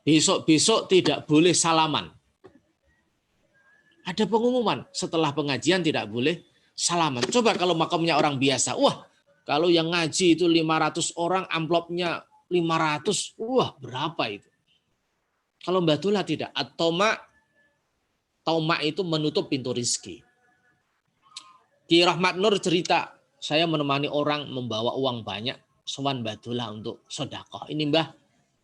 Besok-besok tidak boleh salaman. Ada pengumuman, setelah pengajian tidak boleh salaman. Coba kalau makamnya orang biasa, wah, kalau yang ngaji itu 500 orang, amplopnya 500, wah, berapa itu? Kalau Mbah Dullah tidak, Toma itu menutup pintu rizki. Ki Rahmat Nur cerita, saya menemani orang membawa uang banyak, sowan Mbah Dullah untuk sedekah. Ini Mbah,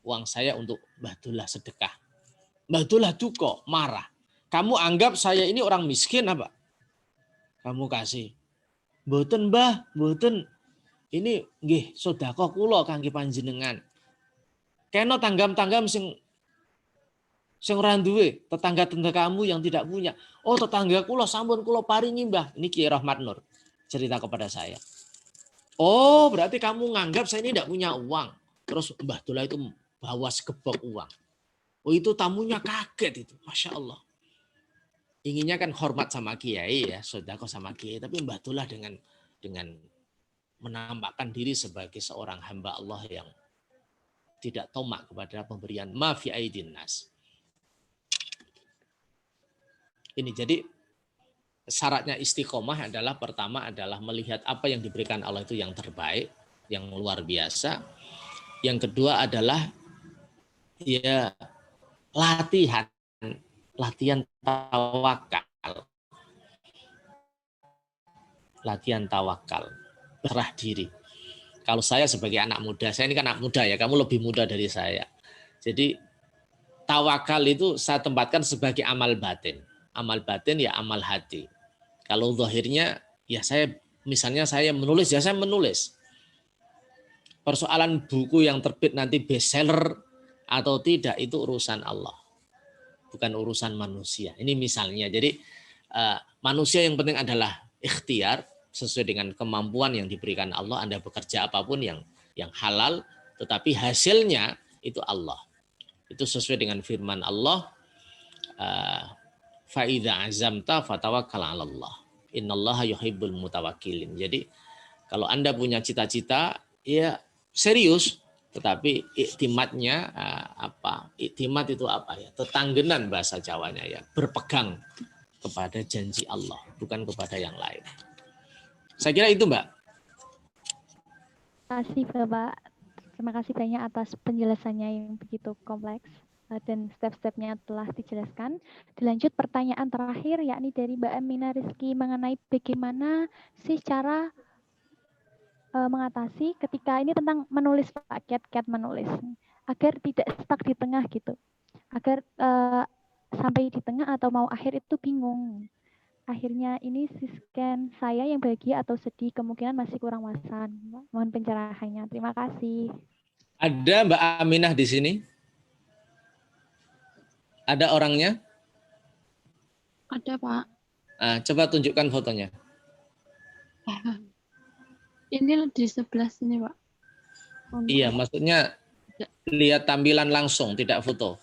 uang saya untuk Mbah Dullah sedekah. Mbah Dullah duka, marah. Kamu anggap saya ini orang miskin apa? Kamu kasih. Mboten Mbah, mboten. Ini nggih sedekah kula kangge panjenengan. Kena tanggam-tanggam sing ora duwe, tetangga-tetangga kamu yang tidak punya. Oh, tetangga kula sampun kula paringi Mbah. Ini Kiai Rahmat Nur cerita kepada saya. Oh, berarti kamu nganggap saya ini tidak punya uang. Terus Mbah Dullah itu bawa sekebok uang. Oh, itu tamunya kaget itu. Masya Allah. Inginnya kan hormat sama kiai ya, sedekah sama kiai, tapi Mbah Dullah dengan menampakkan diri sebagai seorang hamba Allah yang tidak tomak kepada pemberian ma fi aidin nas. Ini jadi syaratnya istiqomah adalah pertama adalah melihat apa yang diberikan Allah itu yang terbaik, yang luar biasa. Yang kedua adalah ya latihan tawakal. Latihan tawakal, berserah diri. Kalau saya sebagai anak muda, saya ini kan anak muda ya, kamu lebih muda dari saya. Jadi tawakal itu saya tempatkan sebagai amal batin. Amal batin ya amal hati. Kalau zahirnya ya misalnya saya menulis, ya saya menulis. Persoalan buku yang terbit nanti bestseller atau tidak itu urusan Allah. Bukan urusan manusia. Ini misalnya. Jadi manusia yang penting adalah ikhtiar sesuai dengan kemampuan yang diberikan Allah. Anda bekerja apapun yang halal, tetapi hasilnya itu Allah. Itu sesuai dengan firman Allah. Fa idza azamta fatawakkal 'ala Allah. Innallaha yuhibbul mutawakkilin. Jadi kalau Anda punya cita-cita, ya serius. Tetapi iktimatnya apa? Iktimat itu apa ya? Tetanggenan bahasa Jawanya ya. Berpegang kepada janji Allah, bukan kepada yang lain. Saya kira itu, Mbak. Terima kasih, Bapak. Terima kasih banyak atas penjelasannya yang begitu kompleks dan step-stepnya telah dijelaskan. Dilanjut pertanyaan terakhir yakni dari Mbak Amina Rizky mengenai bagaimana sih cara mengatasi ketika ini tentang menulis Pak, kiat menulis agar tidak stuck di tengah gitu, agar sampai di tengah atau mau akhir itu bingung. Akhirnya ini scan saya yang bahagia atau sedih kemungkinan masih kurang wawasan. Mohon pencerahannya. Terima kasih. Ada Mbak Aminah di sini? Ada orangnya? Ada, Pak. Nah, coba tunjukkan fotonya. Ini di sebelah sini, Pak. Iya, maksudnya lihat tampilan langsung, tidak foto.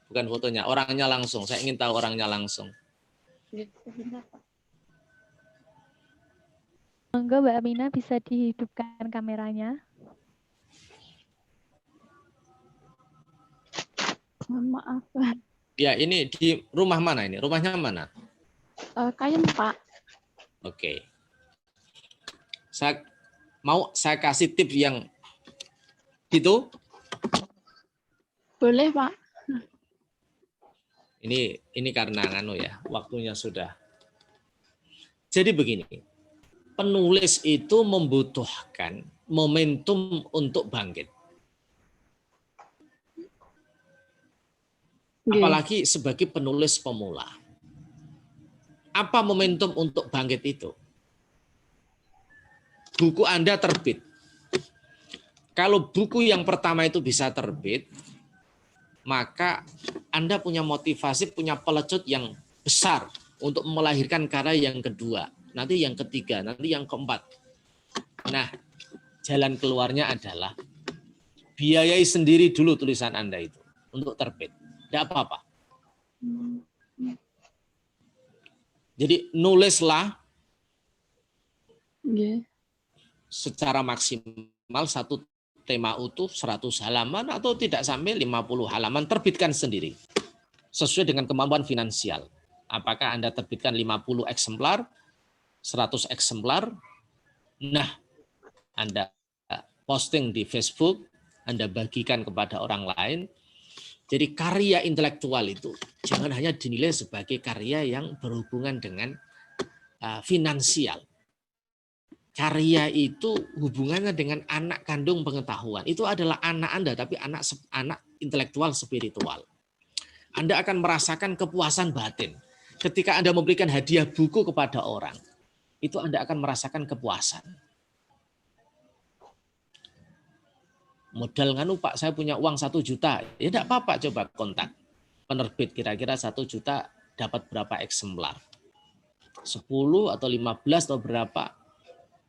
Bukan fotonya, orangnya langsung. Saya ingin tahu orangnya langsung. Sebentar, Pak. Monggo Mbak Amina bisa dihidupkan kameranya. Mohon maaf, Pak. Ya, ini di rumah mana ini? Rumahnya mana? Kayen, Pak. Oke. Saya kasih tips yang itu. Boleh, Pak. Ini karena waktunya sudah. Jadi begini, penulis itu membutuhkan momentum untuk bangkit. Apalagi sebagai penulis pemula. Apa momentum untuk bangkit itu? Buku Anda terbit. Kalau buku yang pertama itu bisa terbit, maka Anda punya motivasi, punya pelecut yang besar untuk melahirkan karya yang kedua, nanti yang ketiga, nanti yang keempat. Nah, jalan keluarnya adalah biayai sendiri dulu tulisan Anda itu untuk terbit. Tidak apa-apa. Jadi nulislah secara maksimal satu tema utuh 100 halaman atau tidak sampai 50 halaman, terbitkan sendiri. Sesuai dengan kemampuan finansial. Apakah Anda terbitkan 50 eksemplar, 100 eksemplar, nah Anda posting di Facebook, Anda bagikan kepada orang lain. Jadi karya intelektual itu jangan hanya dinilai sebagai karya yang berhubungan dengan finansial. Karya itu hubungannya dengan anak kandung pengetahuan. Itu adalah anak Anda, tapi anak intelektual spiritual. Anda akan merasakan kepuasan batin. Ketika Anda memberikan hadiah buku kepada orang, itu Anda akan merasakan kepuasan. Modal Pak, saya punya uang 1 juta. Ya tidak apa-apa, coba kontak penerbit, kira-kira 1 juta dapat berapa eksemplar. 10 atau 15 atau berapa.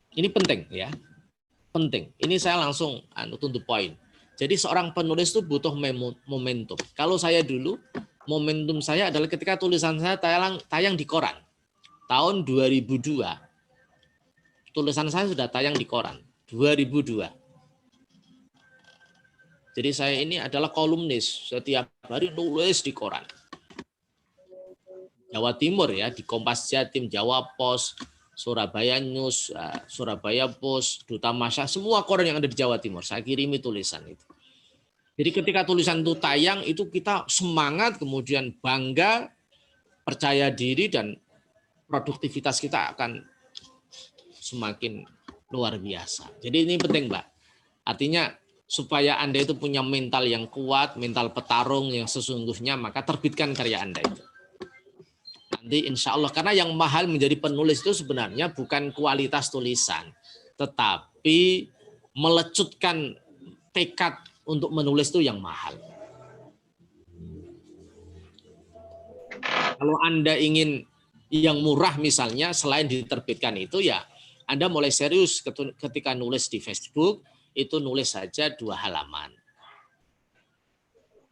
Ini penting ya. Penting. Ini saya langsung to the point. Jadi seorang penulis itu butuh momentum. Kalau saya dulu, momentum saya adalah ketika tulisan saya tayang di koran. Tahun 2002. Tulisan saya sudah tayang di koran. 2002. Jadi saya ini adalah kolumnis, setiap hari nulis di koran. Jawa Timur ya, di Kompas Jatim, Jawa Pos, Surabaya News, Surabaya Post, Duta Masya, semua koran yang ada di Jawa Timur, saya kirimi tulisan itu. Jadi ketika tulisan itu tayang, itu kita semangat, kemudian bangga, percaya diri, dan produktivitas kita akan semakin luar biasa. Jadi ini penting, Mbak. Artinya, supaya Anda itu punya mental yang kuat, mental petarung yang sesungguhnya, maka terbitkan karya Anda itu. Nanti insya Allah, karena yang mahal menjadi penulis itu sebenarnya bukan kualitas tulisan, tetapi melecutkan tekad untuk menulis itu yang mahal. Kalau Anda ingin yang murah misalnya, selain diterbitkan itu ya, Anda mulai serius ketika nulis di Facebook, itu nulis saja 2 halaman.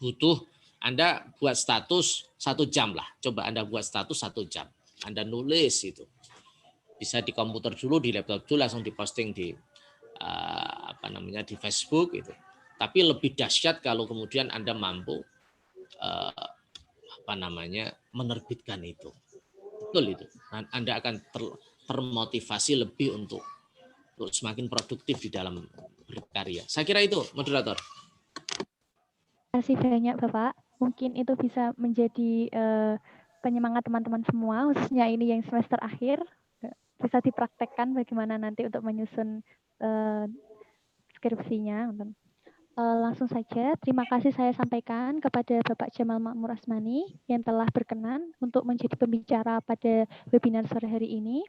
Butuh Anda buat status 1 jam lah. Coba Anda buat status 1 jam. Anda nulis itu. Bisa di komputer dulu, di laptop dulu, langsung diposting di di Facebook itu. Tapi lebih dahsyat kalau kemudian Anda mampu menerbitkan itu. Betul itu. Anda akan termotivasi lebih untuk semakin produktif di dalam berkarya. Saya kira itu, moderator. Terima kasih banyak Bapak. Mungkin itu bisa menjadi penyemangat teman-teman semua, khususnya ini yang semester akhir. Bisa dipraktekkan bagaimana nanti untuk menyusun skripsinya. Langsung saja, terima kasih saya sampaikan kepada Bapak Jamal Makmur Asmani yang telah berkenan untuk menjadi pembicara pada webinar sore hari ini.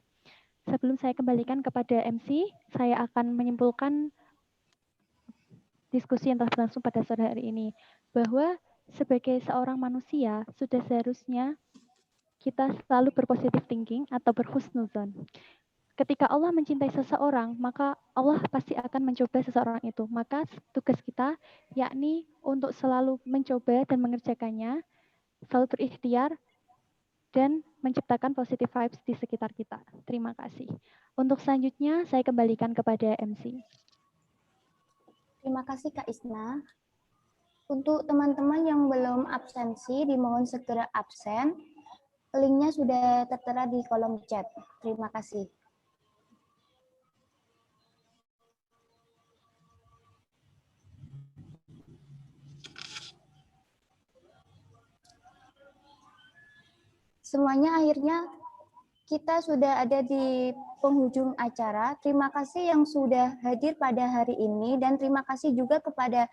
Sebelum saya kembalikan kepada MC, saya akan menyimpulkan diskusi yang telah berlangsung pada sore hari ini, bahwa sebagai seorang manusia sudah seharusnya kita selalu berpositif thinking atau berhusnuzon. Ketika Allah mencintai seseorang, maka Allah pasti akan mencoba seseorang itu. Maka tugas kita yakni untuk selalu mencoba dan mengerjakannya, selalu berikhtiar dan menciptakan positive vibes di sekitar kita. Terima kasih. Untuk selanjutnya saya kembalikan kepada MC. Terima kasih Kak Isna. Untuk teman-teman yang belum absensi, dimohon segera absen. Linknya sudah tertera di kolom chat. Terima kasih. Semuanya akhirnya kita sudah ada di penghujung acara. Terima kasih yang sudah hadir pada hari ini dan terima kasih juga kepada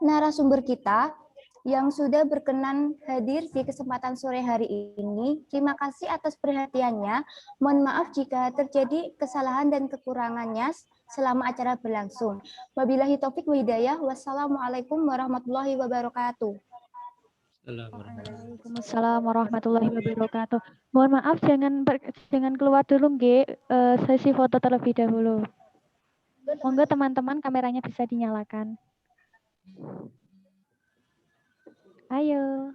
narasumber kita yang sudah berkenan hadir di kesempatan sore hari ini. Terima kasih atas perhatiannya. Mohon maaf jika terjadi kesalahan dan kekurangannya selama acara berlangsung. Wabillahi taufik wa hidayah. Wassalamualaikum warahmatullahi wabarakatuh. Waalaikumsalam warahmatullahi wabarakatuh. Mohon maaf jangan keluar dulu nggih. Sesi foto terlebih dahulu. Monggo teman-teman kameranya bisa dinyalakan. Ayo.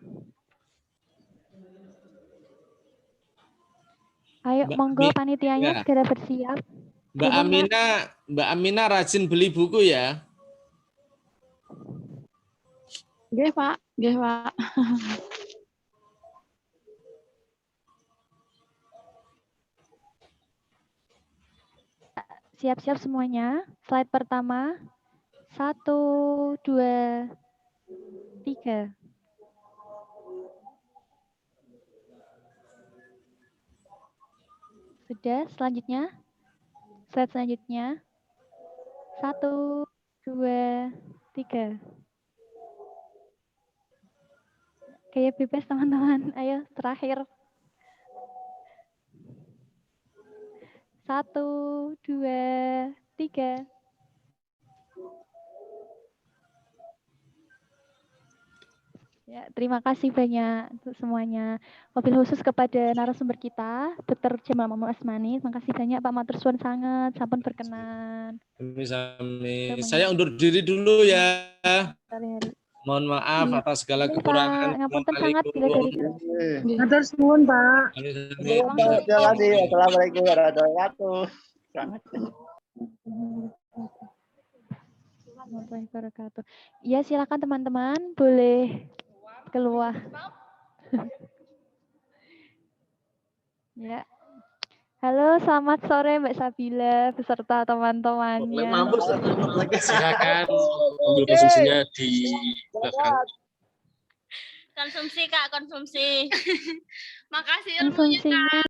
Ayo monggo panitianya segera bersiap. Mbak Amina rajin beli buku ya. Nggih, Pak. Nggih, Pak. Siap-siap semuanya. Slide pertama. 1, 2, 3. Sudah, selanjutnya. Slide selanjutnya. 1, 2, 3. Kayak bebas teman-teman. Ayo, terakhir. 1, 2, 3. Ya, terima kasih banyak untuk semuanya. Mobil khusus kepada narasumber kita, Dr. Jamal Makmur Asmani. Terima kasih banyak Pak Matur suwun sangat, sampun berkenan. Saya undur diri dulu ya. Hari-hari. Mohon maaf atas segala Ini, kekurangan. Pak, ngapunten sangat bila dari Matur suwun, Pak. Terima kasih. Assalamualaikum warahmatullahi wabarakatuh. Ya, silakan teman-teman, boleh keluar. Ya. Halo, selamat sore Mbak Sabila beserta teman-temannya. Silakan ambil posisinya di belakang. Konsumsi Kak, konsumsi. Makasih ilmunya Kak.